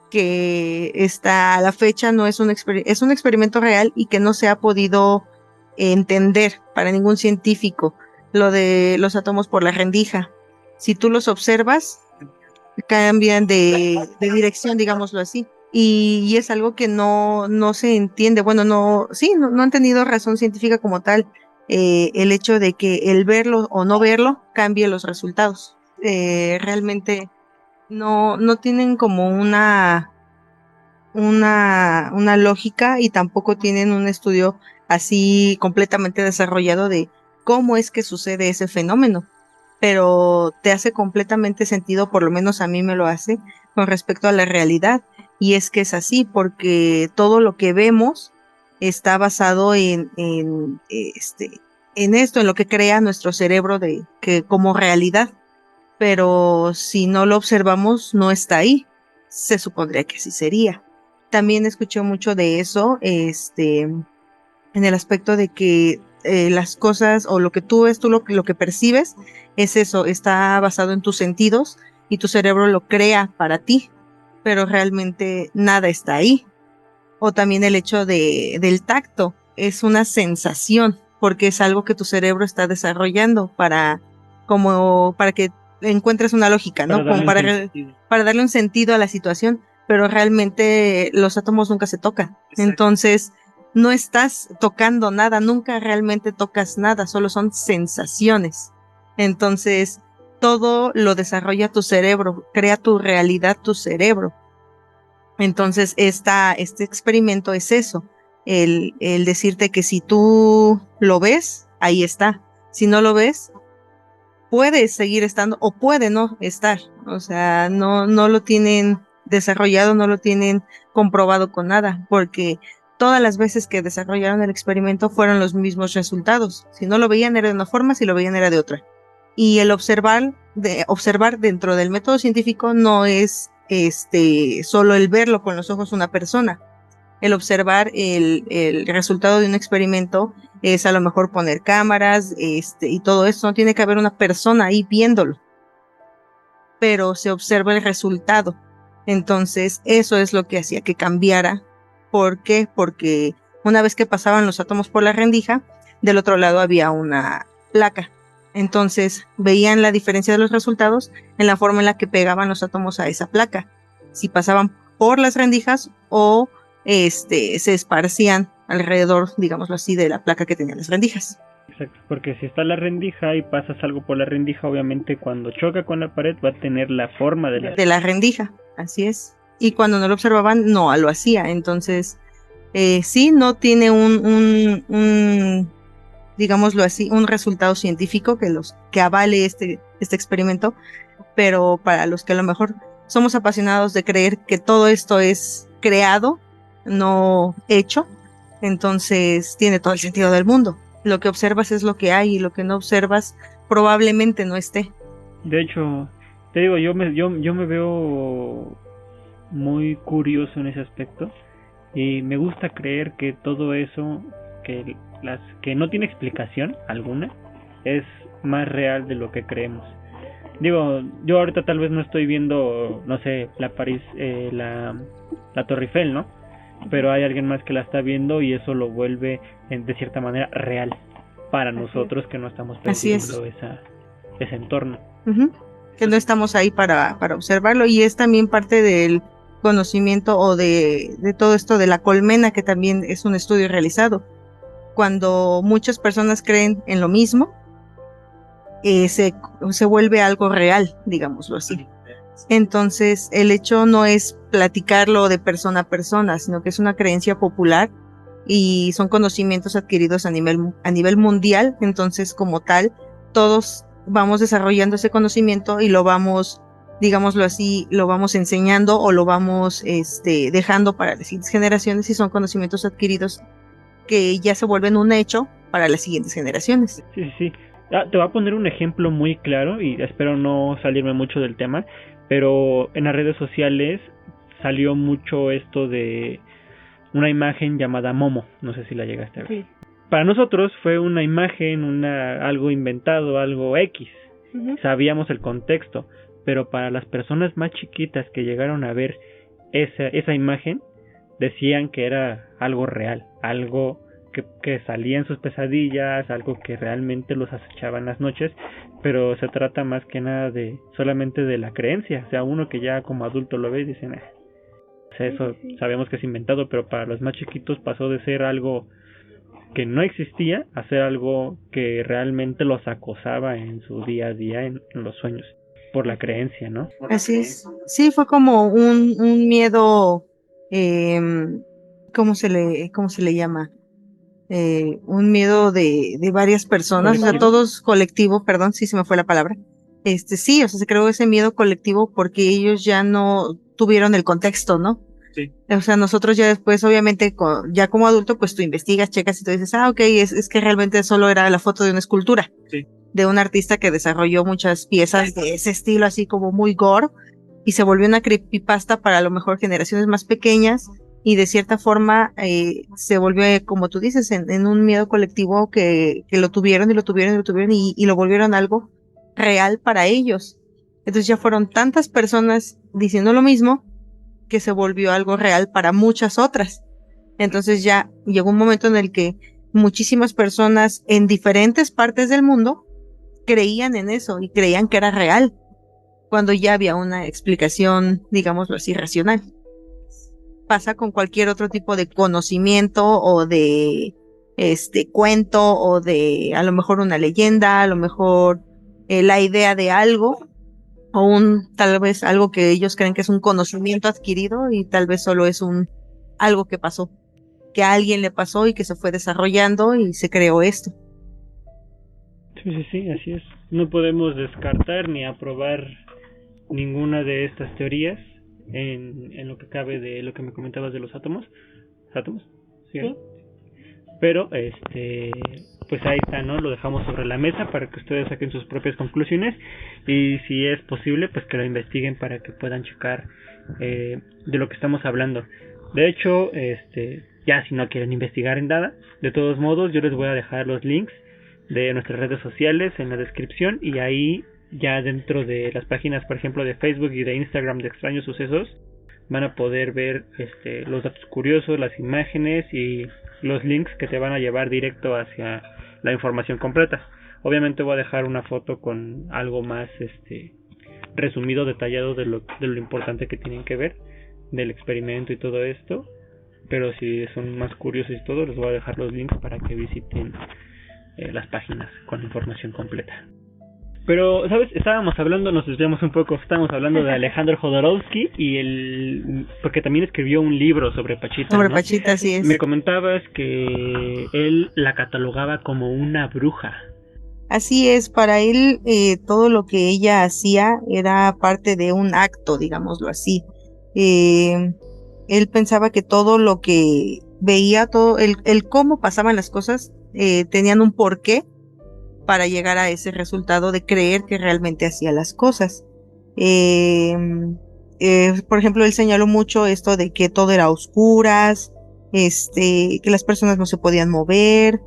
Speaker 3: que está a la fecha, no es es un experimento real y que no se ha podido entender para ningún científico, lo de los átomos por la rendija. Si tú los observas, cambian de dirección, digámoslo así. Y es algo que no se entiende. Bueno, no han tenido razón científica como tal. El hecho de que el verlo o no verlo cambie los resultados. Realmente no tienen como una lógica, y tampoco tienen un estudio así completamente desarrollado de cómo es que sucede ese fenómeno, pero te hace completamente sentido, por lo menos a mí me lo hace, con respecto a la realidad, y es que es así, porque todo lo que vemos está basado en esto, en lo que crea nuestro cerebro como realidad, pero si no lo observamos, no está ahí. Se supondría que así sería. También escuché mucho de eso, en el aspecto de que las cosas o lo que tú ves, lo que percibes, es eso, está basado en tus sentidos y tu cerebro lo crea para ti, pero realmente nada está ahí. O también el hecho del tacto, es una sensación, porque es algo que tu cerebro está desarrollando para que encuentres una lógica, ¿no? Como para darle un sentido a la situación, pero realmente los átomos nunca se tocan. Exacto. Entonces, no estás tocando nada, nunca realmente tocas nada, solo son sensaciones. Entonces, todo lo desarrolla tu cerebro, crea tu realidad tu cerebro. Entonces, este experimento es eso, el decirte que si tú lo ves, ahí está. Si no lo ves, puede seguir estando o puede no estar. O sea, no lo tienen desarrollado, no lo tienen comprobado con nada, porque todas las veces que desarrollaron el experimento fueron los mismos resultados. Si no lo veían era de una forma, si lo veían era de otra. Y el observar dentro del método científico no es solo el verlo con los ojos de una persona. El observar el resultado de un experimento es a lo mejor poner cámaras, y todo eso. No tiene que haber una persona ahí viéndolo, pero se observa el resultado. Entonces, eso es lo que hacía que cambiara. ¿Por qué? Porque una vez que pasaban los átomos por la rendija, del otro lado había una placa. Entonces, veían la diferencia de los resultados en la forma en la que pegaban los átomos a esa placa. Si pasaban por las rendijas o se esparcían alrededor, digámoslo así, de la placa que tenían las rendijas.
Speaker 2: Exacto, porque si está la rendija y pasas algo por la rendija, obviamente cuando choca con la pared va a tener la forma de
Speaker 3: la rendija, así es. Y cuando no lo observaban, no lo hacía. Entonces, sí, no tiene digámoslo así, un resultado científico que avale este experimento, pero para los que a lo mejor somos apasionados de creer que todo esto es creado, no hecho, entonces tiene todo el sentido del mundo. Lo que observas es lo que hay y lo que no observas probablemente no esté.
Speaker 2: De hecho, te digo, yo me veo muy curioso en ese aspecto y me gusta creer que todo eso que no tiene explicación alguna es más real de lo que creemos. Digo, yo ahorita tal vez no estoy viendo, no sé, la Torre Eiffel, ¿no? Pero hay alguien más que la está viendo y eso lo vuelve de cierta manera real para nosotros que no estamos percibiendo ese entorno.
Speaker 3: Uh-huh. Que no estamos ahí para observarlo, y es también parte del conocimiento o de todo esto de la colmena, que también es un estudio realizado. Cuando muchas personas creen en lo mismo, se vuelve algo real, digámoslo así. Entonces, el hecho no es platicarlo de persona a persona, sino que es una creencia popular y son conocimientos adquiridos a nivel mundial. Entonces, como tal, todos vamos desarrollando ese conocimiento y lo vamos, digámoslo así, lo vamos enseñando o lo vamos dejando para las siguientes generaciones, y son conocimientos adquiridos que ya se vuelven un hecho para las siguientes generaciones.
Speaker 2: Sí. Te voy a poner un ejemplo muy claro y espero no salirme mucho del tema, pero en las redes sociales salió mucho esto de una imagen llamada Momo, no sé si la llegaste a ver. Sí. Para nosotros fue una imagen, algo inventado, algo X. Uh-huh. Sabíamos el contexto, pero para las personas más chiquitas que llegaron a ver esa imagen, decían que era algo real, algo que salía en sus pesadillas, algo que realmente los acechaba en las noches, pero se trata más que nada solamente de la creencia. O sea, uno que ya como adulto lo ve y dice, o sea, eso sabemos que es inventado, pero para los más chiquitos pasó de ser algo que no existía a ser algo que realmente los acosaba en su día a día, en los sueños, por la creencia, ¿no?
Speaker 3: Así es. Sí, fue como un miedo, ¿cómo se le llama? Un miedo de varias personas, ¿colectivo? O sea, todos colectivo, perdón, sí se me fue la palabra. Sí, o sea, se creó ese miedo colectivo porque ellos ya no tuvieron el contexto, ¿no?
Speaker 1: Sí.
Speaker 3: O sea, nosotros ya después, obviamente, ya como adulto, pues tú investigas, checas y tú dices, ok, es que realmente solo era la foto de una escultura.
Speaker 1: Sí.
Speaker 3: De un artista que desarrolló muchas piezas de ese estilo, así como muy gore, y se volvió una creepypasta para a lo mejor generaciones más pequeñas, y de cierta forma se volvió, como tú dices, en un miedo colectivo que lo tuvieron y lo volvieron algo real para ellos. Entonces ya fueron tantas personas diciendo lo mismo que se volvió algo real para muchas otras. Entonces ya llegó un momento en el que muchísimas personas en diferentes partes del mundo creían en eso y creían que era real, cuando ya había una explicación, digámoslo así, racional. Pasa con cualquier otro tipo de conocimiento o de cuento o de a lo mejor una leyenda, a lo mejor la idea de algo, o tal vez algo que ellos creen que es un conocimiento adquirido y tal vez solo es algo que pasó, que a alguien le pasó y que se fue desarrollando y se creó esto.
Speaker 2: Sí, así es. No podemos descartar ni aprobar ninguna de estas teorías en lo que cabe de lo que me comentabas de los átomos. ¿Átomos? ¿sí? Pero pues ahí está, ¿no? Lo dejamos sobre la mesa para que ustedes saquen sus propias conclusiones y si es posible, pues que lo investiguen para que puedan checar de lo que estamos hablando. De hecho, ya si no quieren investigar en nada, de todos modos yo les voy a dejar los links de nuestras redes sociales en la descripción y ahí ya dentro de las páginas, por ejemplo, de Facebook y de Instagram de Extraños Sucesos, van a poder ver los datos curiosos, las imágenes y los links que te van a llevar directo hacia la información completa. Obviamente voy a dejar una foto con algo más resumido, detallado de lo importante que tienen que ver del experimento y todo esto, pero si son más curiosos y todo, les voy a dejar los links para que visiten las páginas con la información completa. Pero, ¿sabes? Nos desviamos un poco, estábamos hablando de Alejandro Jodorowsky porque también escribió un libro sobre Pachita,
Speaker 3: Sobre
Speaker 2: ¿no?
Speaker 3: Pachita, así es.
Speaker 2: Me comentabas que él la catalogaba como una bruja.
Speaker 3: Así es, para él todo lo que ella hacía era parte de un acto, digámoslo así. Él pensaba que todo lo que veía, todo el cómo pasaban las cosas, tenían un porqué para llegar a ese resultado de creer que realmente hacía las cosas. Por ejemplo, él señaló mucho esto de que todo era a oscuras, que las personas no se podían mover,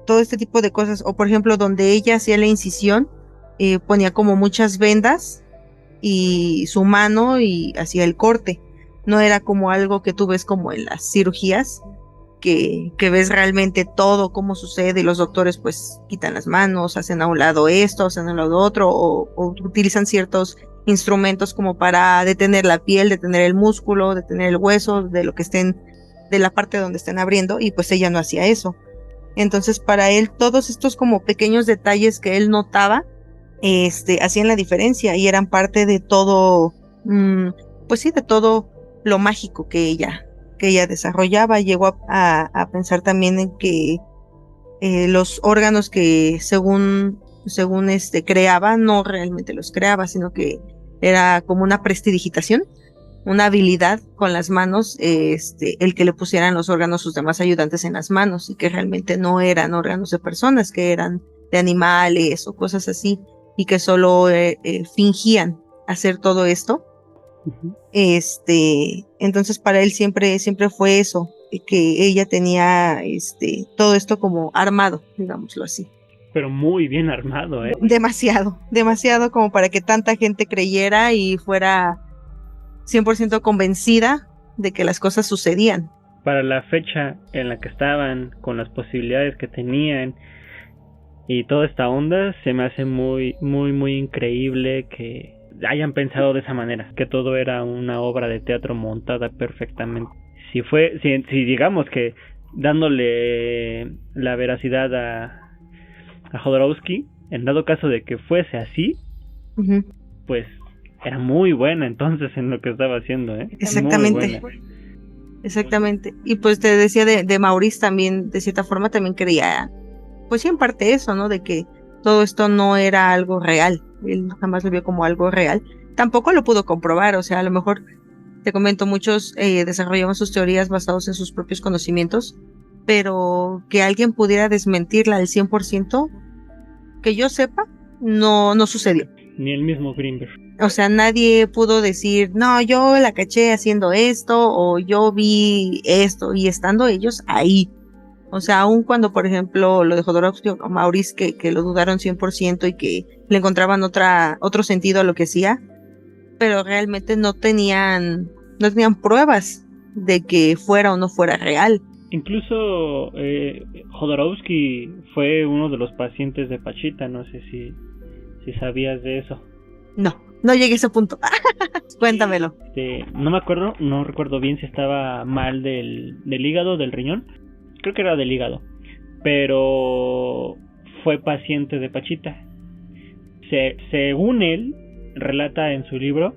Speaker 3: todo este tipo de cosas. O por ejemplo, donde ella hacía la incisión, ponía como muchas vendas y su mano y hacía el corte. No era como algo que tú ves como en las cirugías, que ves realmente todo cómo sucede y los doctores pues quitan las manos, hacen a un lado esto, hacen a un lado otro o utilizan ciertos instrumentos como para detener la piel, detener el músculo, detener el hueso de lo que estén, de la parte donde estén abriendo, y pues ella no hacía eso. Entonces para él todos estos como pequeños detalles que él notaba hacían la diferencia y eran parte de todo, pues sí, de todo lo mágico que ella desarrollaba. Llegó a pensar también en que los órganos que según creaba, no realmente los creaba, sino que era como una prestidigitación, una habilidad con las manos, el que le pusieran los órganos sus demás ayudantes en las manos y que realmente no eran órganos de personas, que eran de animales o cosas así y que solo fingían hacer todo esto.
Speaker 2: Uh-huh.
Speaker 3: Entonces para él siempre fue eso, que ella tenía todo esto como armado, digámoslo así.
Speaker 2: Pero muy bien armado,
Speaker 3: Demasiado como para que tanta gente creyera y fuera 100% convencida de que las cosas sucedían.
Speaker 2: Para la fecha en la que estaban, con las posibilidades que tenían y toda esta onda, se me hace muy, muy, muy increíble que hayan pensado de esa manera, que todo era una obra de teatro montada perfectamente. Si digamos que dándole la veracidad a Jodorowsky, en dado caso de que fuese así,
Speaker 3: uh-huh,
Speaker 2: pues era muy buena entonces en lo que estaba haciendo,
Speaker 3: Exactamente. Y pues te decía de Maurice también, de cierta forma también creía, pues sí, en parte eso, ¿no? De que todo esto no era algo real. Él jamás lo vio como algo real. Tampoco lo pudo comprobar, o sea, a lo mejor, te comento, muchos desarrollaban sus teorías basados en sus propios conocimientos, pero que alguien pudiera desmentirla al 100%, que yo sepa, no sucedió.
Speaker 2: Ni el mismo Greenberg.
Speaker 3: O sea, nadie pudo decir, no, yo la caché haciendo esto, o yo vi esto, y estando ellos ahí. O sea, aun cuando, por ejemplo, lo de Jodorowsky o Maurice, que lo dudaron 100% y que le encontraban otro sentido a lo que hacía, pero realmente no tenían pruebas de que fuera o no fuera real.
Speaker 2: Incluso Jodorowsky fue uno de los pacientes de Pachita, no sé si sabías de eso.
Speaker 3: No llegué a ese punto. Cuéntamelo.
Speaker 2: No recuerdo bien si estaba mal del hígado, del riñón. Creo que era del hígado. Pero fue paciente de Pachita. Según él, relata en su libro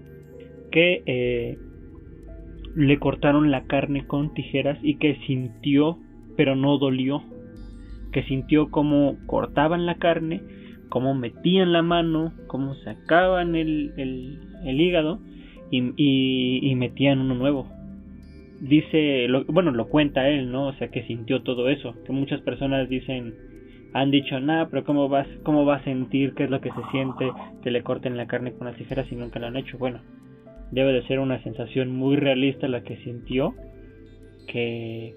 Speaker 2: que le cortaron la carne con tijeras y que sintió, pero no dolió. Que sintió cómo cortaban la carne, cómo metían la mano, cómo sacaban el hígado y metían uno nuevo. lo cuenta él, ¿no? O sea, que sintió todo eso, que muchas personas han dicho, nada, pero cómo va a sentir, qué es lo que se siente, que le corten la carne con las tijeras y nunca lo han hecho. Bueno, debe de ser una sensación muy realista la que sintió, que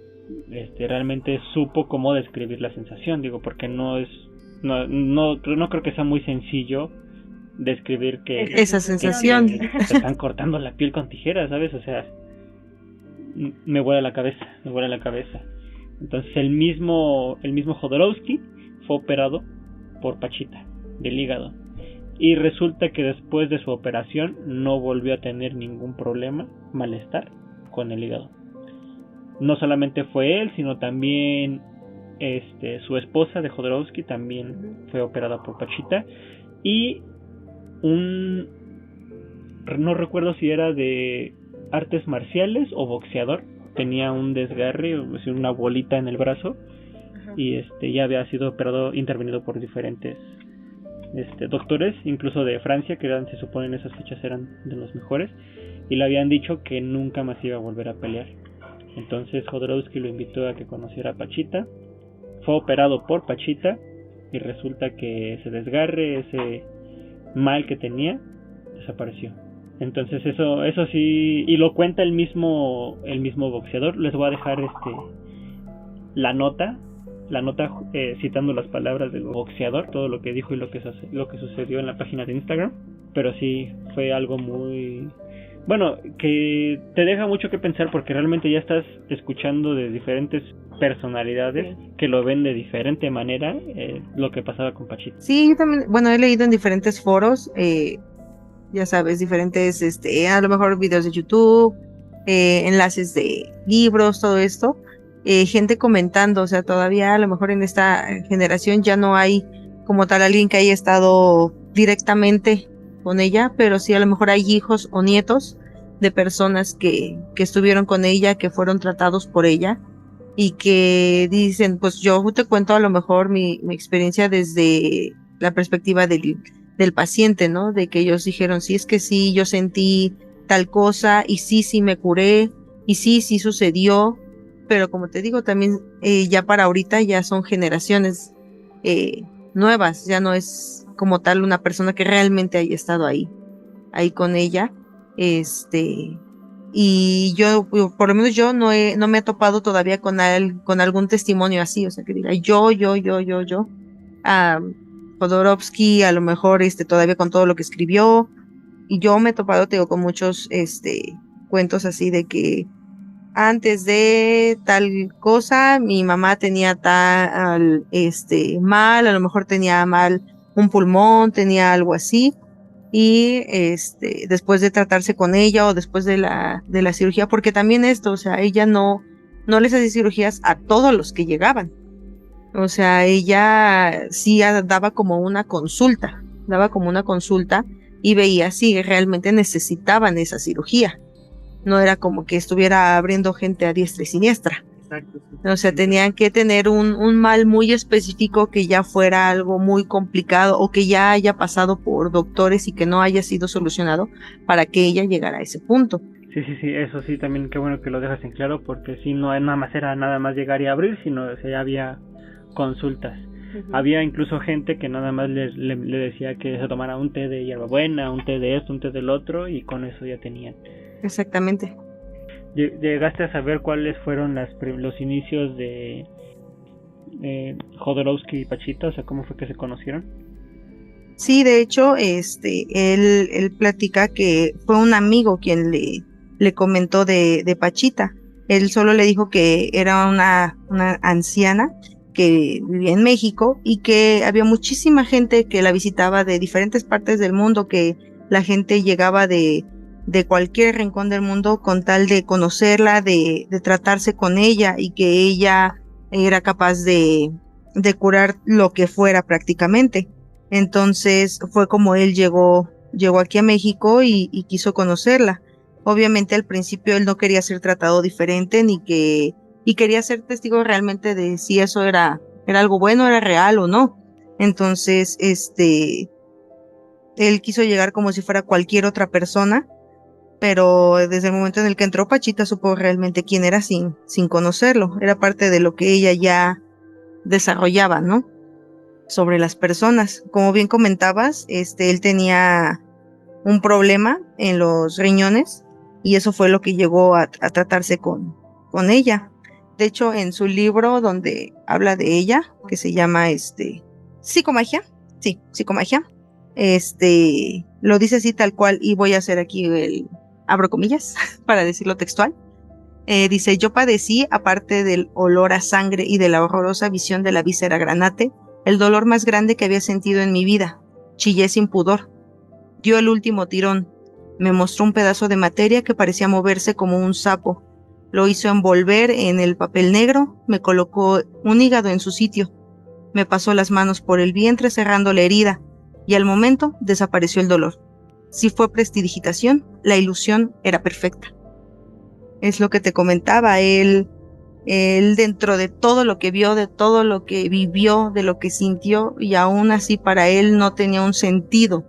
Speaker 2: realmente supo cómo describir la sensación, digo, porque no creo que sea muy sencillo describir que
Speaker 3: esa sensación
Speaker 2: que te están cortando la piel con tijeras, ¿sabes? O sea, me vuela la cabeza. Entonces el mismo Jodorowsky fue operado por Pachita del hígado, y resulta que después de su operación no volvió a tener ningún problema, malestar con el hígado. No solamente fue él, sino también su esposa de Jodorowsky también fue operada por Pachita, y no recuerdo si era de artes marciales o boxeador, tenía un desgarre, o sea, una bolita en el brazo. Ajá. Y ya había sido intervenido por diferentes doctores, incluso de Francia, que se supone en esas fechas eran de los mejores, y le habían dicho que nunca más iba a volver a pelear. Entonces Jodorowsky lo invitó a que conociera a Pachita, fue operado por Pachita, y resulta que ese desgarre, ese mal que tenía, desapareció. Entonces eso sí, y lo cuenta el mismo boxeador. Les voy a dejar la nota citando las palabras del boxeador, todo lo que dijo y lo que sucedió en la página de Instagram. Pero sí fue algo muy bueno, que te deja mucho que pensar, porque realmente ya estás escuchando de diferentes personalidades que lo ven de diferente manera, lo que pasaba con Pachita.
Speaker 3: Sí, yo también, bueno, he leído en diferentes foros, ya sabes, diferentes, a lo mejor videos de YouTube, enlaces de libros, todo esto, gente comentando, o sea, todavía a lo mejor en esta generación ya no hay como tal alguien que haya estado directamente con ella, pero sí a lo mejor hay hijos o nietos de personas que estuvieron con ella, que fueron tratados por ella, y que dicen, pues yo te cuento a lo mejor mi experiencia desde la perspectiva del paciente, ¿no? De que ellos dijeron, sí, es que sí, yo sentí tal cosa, y sí me curé, y sí sucedió, pero como te digo, también ya para ahorita ya son generaciones nuevas, ya no es como tal una persona que realmente haya estado ahí con ella, y yo, por lo menos yo no me he topado todavía con algún testimonio así, o sea, que diga yo, Jodorowsky, a lo mejor todavía con todo lo que escribió, y yo me he topado, te digo, con muchos cuentos así de que antes de tal cosa mi mamá tenía tal mal, a lo mejor tenía mal un pulmón, tenía algo así, y después de tratarse con ella o después de la cirugía, porque también o sea, ella no les hacía cirugías a todos los que llegaban. O sea, ella sí daba como una consulta y veía si realmente necesitaban esa cirugía. No era como que estuviera abriendo gente a diestra y siniestra. Exacto. O sea, tenían que tener un mal muy específico, que ya fuera algo muy complicado o que ya haya pasado por doctores y que no haya sido solucionado para que ella llegara a ese punto.
Speaker 2: Sí, eso sí, también qué bueno que lo dejas en claro, porque si no era nada más llegar y abrir, sino que ya había consultas. Uh-huh. Había incluso gente que nada más le decía que se tomara un té de hierbabuena, un té de esto, un té del otro, y con eso ya tenían.
Speaker 3: Exactamente.
Speaker 2: ¿Llegaste a saber cuáles fueron los inicios de Jodorowsky y Pachita? O sea, ¿cómo fue que se conocieron?
Speaker 3: Sí, de hecho, él platica que fue un amigo quien le comentó de Pachita. Él solo le dijo que era una anciana que vivía en México y que había muchísima gente que la visitaba de diferentes partes del mundo, que la gente llegaba de cualquier rincón del mundo con tal de conocerla, de tratarse con ella, y que ella era capaz de curar lo que fuera prácticamente. Entonces fue como él llegó aquí a México y quiso conocerla. Obviamente al principio él no quería ser tratado diferente y quería ser testigo realmente de si eso era algo bueno, era real o no. Entonces él quiso llegar como si fuera cualquier otra persona, pero desde el momento en el que entró, Pachita supo realmente quién era sin conocerlo. Era parte de lo que ella ya desarrollaba, ¿no? Sobre las personas. Como bien comentabas, él tenía un problema en los riñones y eso fue lo que llegó a tratarse con ella. De hecho, en su libro donde habla de ella, que se llama Psicomagia, sí, Psicomagia, lo dice así tal cual, y voy a hacer aquí abro comillas para decirlo textual. Dice: yo padecí, aparte del olor a sangre y de la horrorosa visión de la víscera granate, el dolor más grande que había sentido en mi vida. Chillé sin pudor. Dio el último tirón. Me mostró un pedazo de materia que parecía moverse como un sapo. Lo hizo envolver en el papel negro, me colocó un hígado en su sitio. Me pasó las manos por el vientre cerrando la herida, y al momento desapareció el dolor. Si fue prestidigitación, la ilusión era perfecta. Es lo que te comentaba, él dentro de todo lo que vio, de todo lo que vivió, de lo que sintió, y aún así para él no tenía un sentido.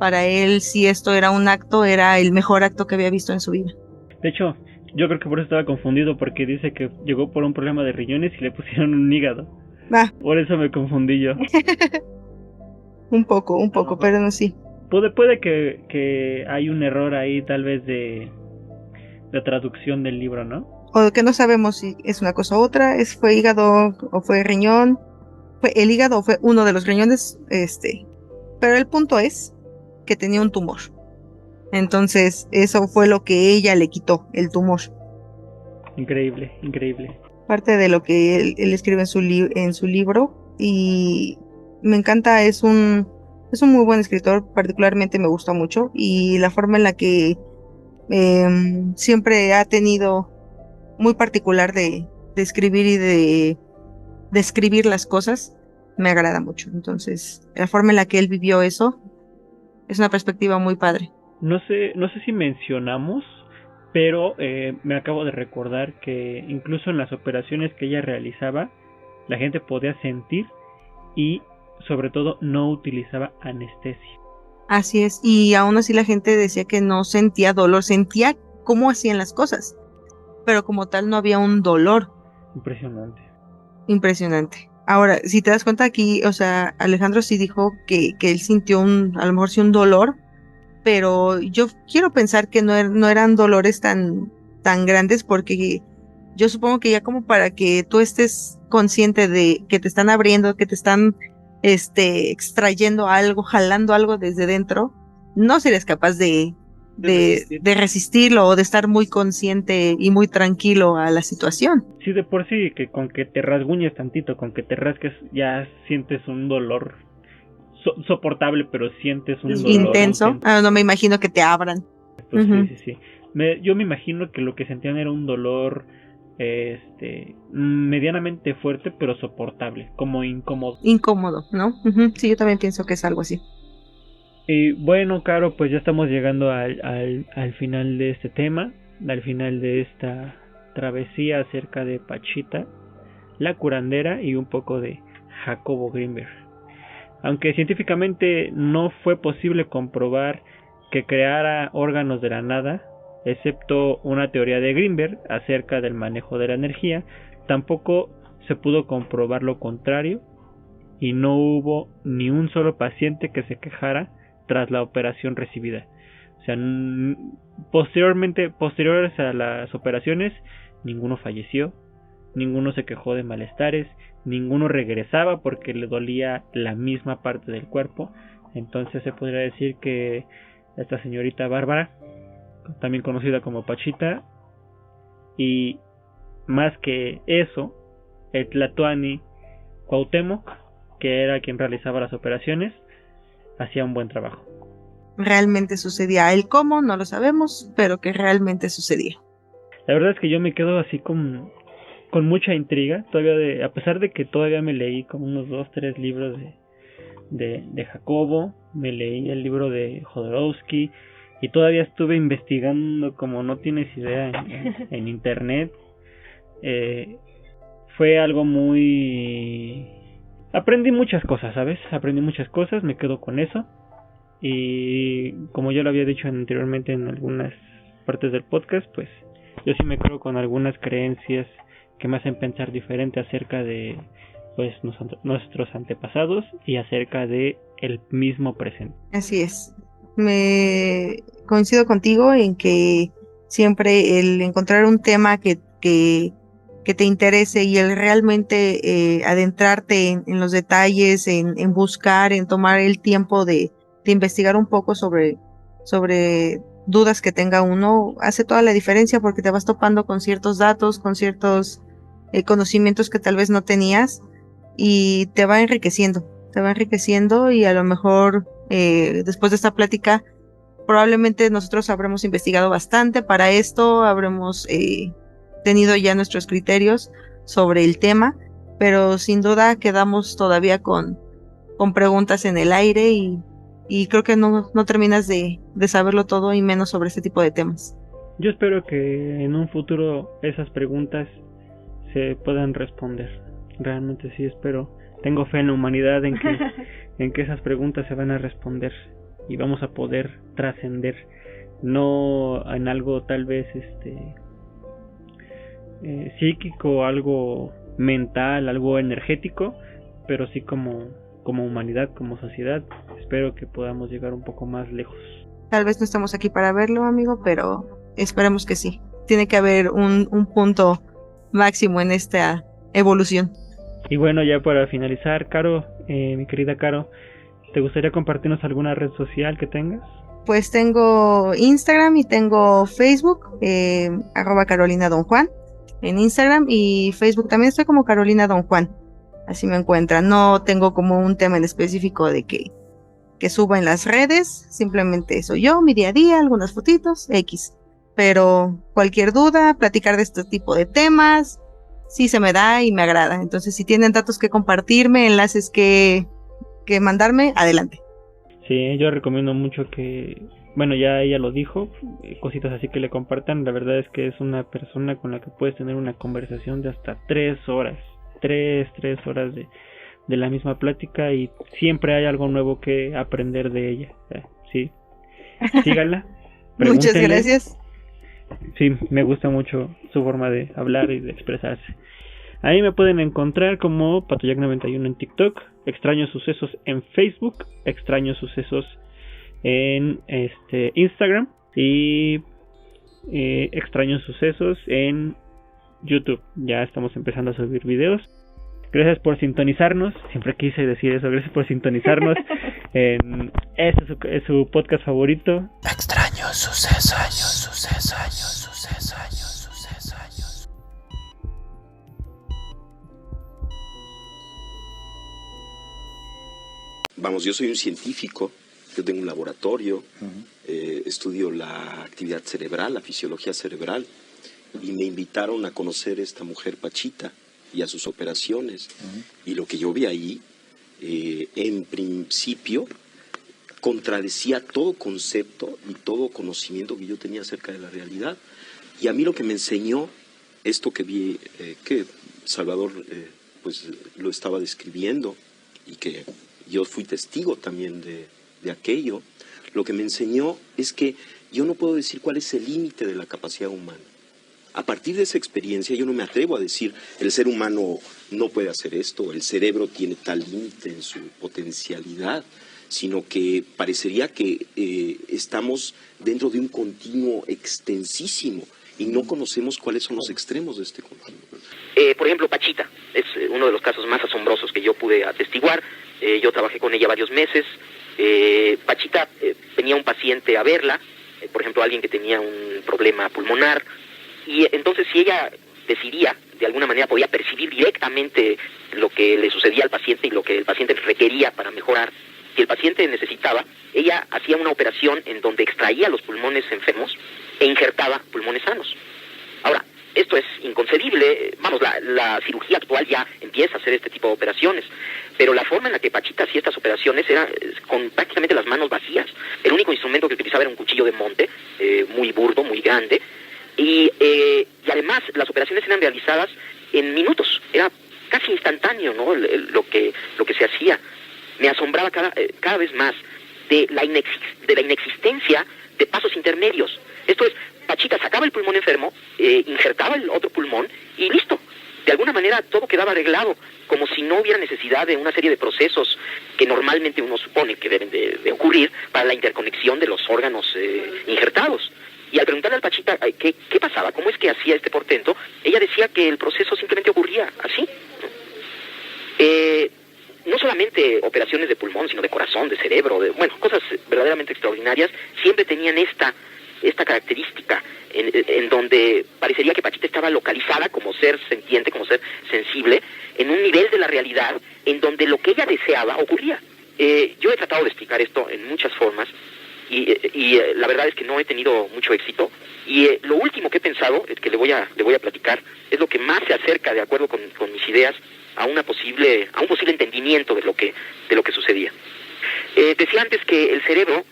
Speaker 3: Para él, si esto era un acto, era el mejor acto que había visto en su vida.
Speaker 2: De hecho, yo creo que por eso estaba confundido, porque dice que llegó por un problema de riñones y le pusieron un hígado. Por eso me confundí yo.
Speaker 3: un poco, pero no, sí.
Speaker 2: Puede que hay un error ahí, tal vez de traducción del libro, ¿no?
Speaker 3: O que no sabemos si es una cosa u otra, fue hígado o fue riñón, fue el hígado o fue uno de los riñones, pero el punto es que tenía un tumor. Entonces, eso fue lo que ella le quitó, el tumor.
Speaker 2: Increíble, increíble.
Speaker 3: Parte de lo que él escribe en su libro, y me encanta, es un muy buen escritor, particularmente me gusta mucho, y la forma en la que siempre ha tenido muy particular de escribir y de describir las cosas, me agrada mucho. Entonces, la forma en la que él vivió eso es una perspectiva muy padre.
Speaker 2: No sé si mencionamos, pero me acabo de recordar que incluso en las operaciones que ella realizaba, la gente podía sentir y sobre todo no utilizaba anestesia.
Speaker 3: Así es, y aún así la gente decía que no sentía dolor, sentía cómo hacían las cosas, pero como tal no había un dolor. Impresionante. Ahora, si te das cuenta aquí, o sea, Alejandro sí dijo que él sintió a lo mejor sí un dolor, pero yo quiero pensar que no eran dolores tan grandes, porque yo supongo que ya como para que tú estés consciente de que te están abriendo, que te están extrayendo algo, jalando algo desde dentro, no serías capaz de resistirlo o de estar muy consciente y muy tranquilo a la situación.
Speaker 2: Sí, de por sí, que con que te rasguñes tantito, con que te rasques, ya sientes un dolor soportable, pero sientes un dolor
Speaker 3: intenso. No me imagino que te abran.
Speaker 2: Pues sí. Yo me imagino que lo que sentían era un dolor medianamente fuerte, pero soportable, como incómodo.
Speaker 3: Incómodo, ¿no? Sí, yo también pienso que es algo así.
Speaker 2: Y bueno, Caro, pues ya estamos llegando al final de este tema, al final de esta travesía acerca de Pachita, la curandera, y un poco de Jacobo Grinberg. Aunque científicamente no fue posible comprobar que creara órganos de la nada, excepto una teoría de Grinberg acerca del manejo de la energía, tampoco se pudo comprobar lo contrario, y no hubo ni un solo paciente que se quejara tras la operación recibida. O sea, posteriores a las operaciones, ninguno falleció, ninguno se quejó de malestares, ninguno regresaba porque le dolía la misma parte del cuerpo. Entonces se podría decir que esta señorita Bárbara, también conocida como Pachita, y más que eso, el Tlatoani Cuauhtémoc, que era quien realizaba las operaciones, hacía un buen trabajo.
Speaker 3: Realmente sucedía. El cómo no lo sabemos, pero que realmente sucedía.
Speaker 2: La verdad es que yo me quedo así con mucha intriga, todavía a pesar de que todavía me leí como unos 2-3 libros de Jacobo, me leí el libro de Jodorowsky, y todavía estuve investigando como no tienes idea en internet. Fue algo muy... Aprendí muchas cosas, ¿sabes? Me quedo con eso. Y como ya lo había dicho anteriormente en algunas partes del podcast, pues yo sí me creo con algunas creencias que me hacen pensar diferente acerca de pues nuestros antepasados y acerca de el mismo presente.
Speaker 3: Así es. Me coincido contigo en que siempre el encontrar un tema que te interese y el realmente adentrarte en los detalles, en buscar, en tomar el tiempo de investigar un poco sobre dudas que tenga uno, hace toda la diferencia porque te vas topando con ciertos datos, con ciertos conocimientos que tal vez no tenías y te va enriqueciendo y a lo mejor después de esta plática probablemente nosotros habremos investigado bastante para esto, habremos tenido ya nuestros criterios sobre el tema, pero sin duda quedamos todavía con preguntas en el aire y creo que no terminas de saberlo todo y menos sobre este tipo de temas.
Speaker 2: Yo espero que en un futuro esas preguntas se puedan responder. Realmente sí espero. Tengo fe en la humanidad en que esas preguntas se van a responder y vamos a poder trascender, no en algo tal vez psíquico, algo mental, algo energético, pero sí como humanidad, como sociedad. Espero que podamos llegar un poco más lejos.
Speaker 3: Tal vez no estamos aquí para verlo, amigo, pero esperemos que sí. Tiene que haber un punto máximo en esta evolución.
Speaker 2: Y bueno, ya para finalizar, Caro, mi querida Caro, ¿te gustaría compartirnos alguna red social que tengas?
Speaker 3: Pues tengo Instagram y tengo Facebook, @Carolina Don Juan en Instagram, y Facebook también estoy como Carolina Don Juan. Así me encuentran. No tengo como un tema en específico de que suba en las redes, simplemente soy yo, mi día a día, algunas fotitos, X. Pero cualquier duda, platicar de este tipo de temas, sí se me da y me agrada. Entonces, si tienen datos que compartirme, enlaces que mandarme, adelante.
Speaker 2: Sí, yo recomiendo mucho que, bueno, ya ella lo dijo, cositas así que le compartan. La verdad es que es una persona con la que puedes tener una conversación de hasta 3 horas, 3 horas de la misma plática, y siempre hay algo nuevo que aprender de ella. Sí, síganla.
Speaker 3: Muchas gracias.
Speaker 2: Sí, me gusta mucho su forma de hablar y de expresarse. Ahí me pueden encontrar como Patoyac91 en TikTok, Extraños Sucesos en Facebook, Extraños Sucesos en Instagram y Extraños Sucesos en YouTube. Ya estamos empezando a subir videos. Gracias por sintonizarnos, siempre quise decir eso, gracias por sintonizarnos en este es su podcast favorito.
Speaker 4: Extraños Sucesos.
Speaker 5: Vamos, yo soy un científico, yo tengo un laboratorio, estudio la actividad cerebral, la fisiología cerebral, y me invitaron a conocer a esta mujer Pachita y a sus operaciones. Y lo que yo vi ahí, en principio, contradecía todo concepto y todo conocimiento que yo tenía acerca de la realidad. Y a mí lo que me enseñó esto que vi, que Salvador pues lo estaba describiendo y que yo fui testigo también de aquello, lo que me enseñó es que yo no puedo decir cuál es el límite de la capacidad humana. A partir de esa experiencia yo no me atrevo a decir el ser humano no puede hacer esto, el cerebro tiene tal límite en su potencialidad, sino que parecería que estamos dentro de un continuo extensísimo y no conocemos cuáles son los extremos de este continuo.
Speaker 6: Por ejemplo, Pachita es uno de los casos más asombrosos que yo pude atestiguar. Yo trabajé con ella varios meses. Pachita venía un paciente a verla, por ejemplo, alguien que tenía un problema pulmonar, y entonces si ella decidía, de alguna manera podía percibir directamente lo que le sucedía al paciente y lo que el paciente requería para mejorar. Si el paciente necesitaba, ella hacía una operación en donde extraía los pulmones enfermos e injertaba pulmones sanos. Ahora, esto es inconcebible. Vamos, la cirugía actual ya empieza a hacer este tipo de operaciones, pero la forma en la que Pachita hacía estas operaciones era con prácticamente las manos vacías. El único instrumento que utilizaba era un cuchillo de monte, muy burdo, muy grande, y además las operaciones eran realizadas en minutos. Era casi instantáneo, ¿no? Lo que se hacía. Me asombraba cada vez más de la inexistencia de pasos intermedios. Esto es, Pachita sacaba el pulmón enfermo, injertaba el otro pulmón y listo. De alguna manera todo quedaba arreglado, como si no hubiera necesidad de una serie de procesos que normalmente uno supone que deben de ocurrir para la interconexión de los órganos injertados. Y al preguntarle al Pachita qué pasaba, cómo es que hacía este portento, ella decía que el proceso simplemente ocurría así. No solamente operaciones de pulmón, sino de corazón, de cerebro, cosas verdaderamente extraordinarias, siempre tenían esta característica en donde parecería que Pachita estaba localizada como ser sentiente, como ser sensible, en un nivel de la realidad en donde lo que ella deseaba ocurría. Yo he tratado de explicar esto en muchas formas y la verdad es que no he tenido mucho éxito, y lo último que he pensado, que le voy a platicar, es lo que más se acerca, de acuerdo con mis ideas, a un posible entendimiento de lo que sucedía. Decía antes que el cerebro,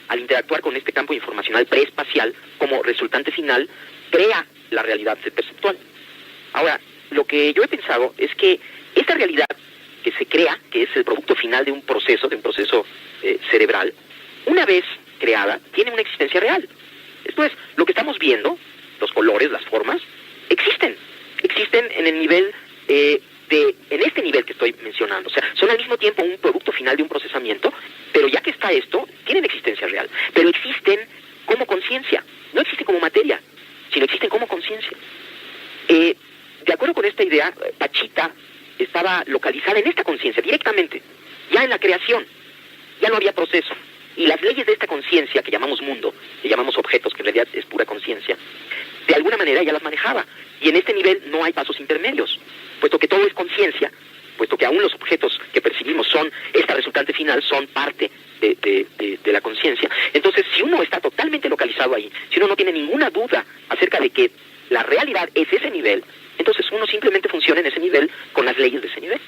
Speaker 6: al interactuar con este campo informacional preespacial, como resultante final, crea la realidad perceptual. Ahora, lo que yo he pensado es que esta realidad que se crea, que es el producto final de un proceso cerebral, una vez creada, tiene una existencia real. Esto es, lo que estamos viendo, los colores, las formas, existen en el nivel en este nivel que estoy mencionando. O sea, son al mismo tiempo un producto final de un procesamiento, pero ya que está esto, tienen existencia real. Pero existen como conciencia. No existen como materia, sino existen como conciencia. De acuerdo con esta idea, Pachita estaba localizada en esta conciencia directamente, ya en la creación. Ya no había proceso. Y las leyes de esta conciencia, que llamamos mundo, que llamamos objetos, que en realidad es pura conciencia, de alguna manera ya las manejaba. Y en este nivel no hay pasos intermedios, puesto que todo es conciencia, puesto que aún los objetos que percibimos son, esta resultante final, son parte de la conciencia. Entonces, si uno está totalmente localizado ahí, si uno no tiene ninguna duda acerca de que la realidad es ese nivel, entonces uno simplemente funciona en ese nivel con las leyes de ese nivel.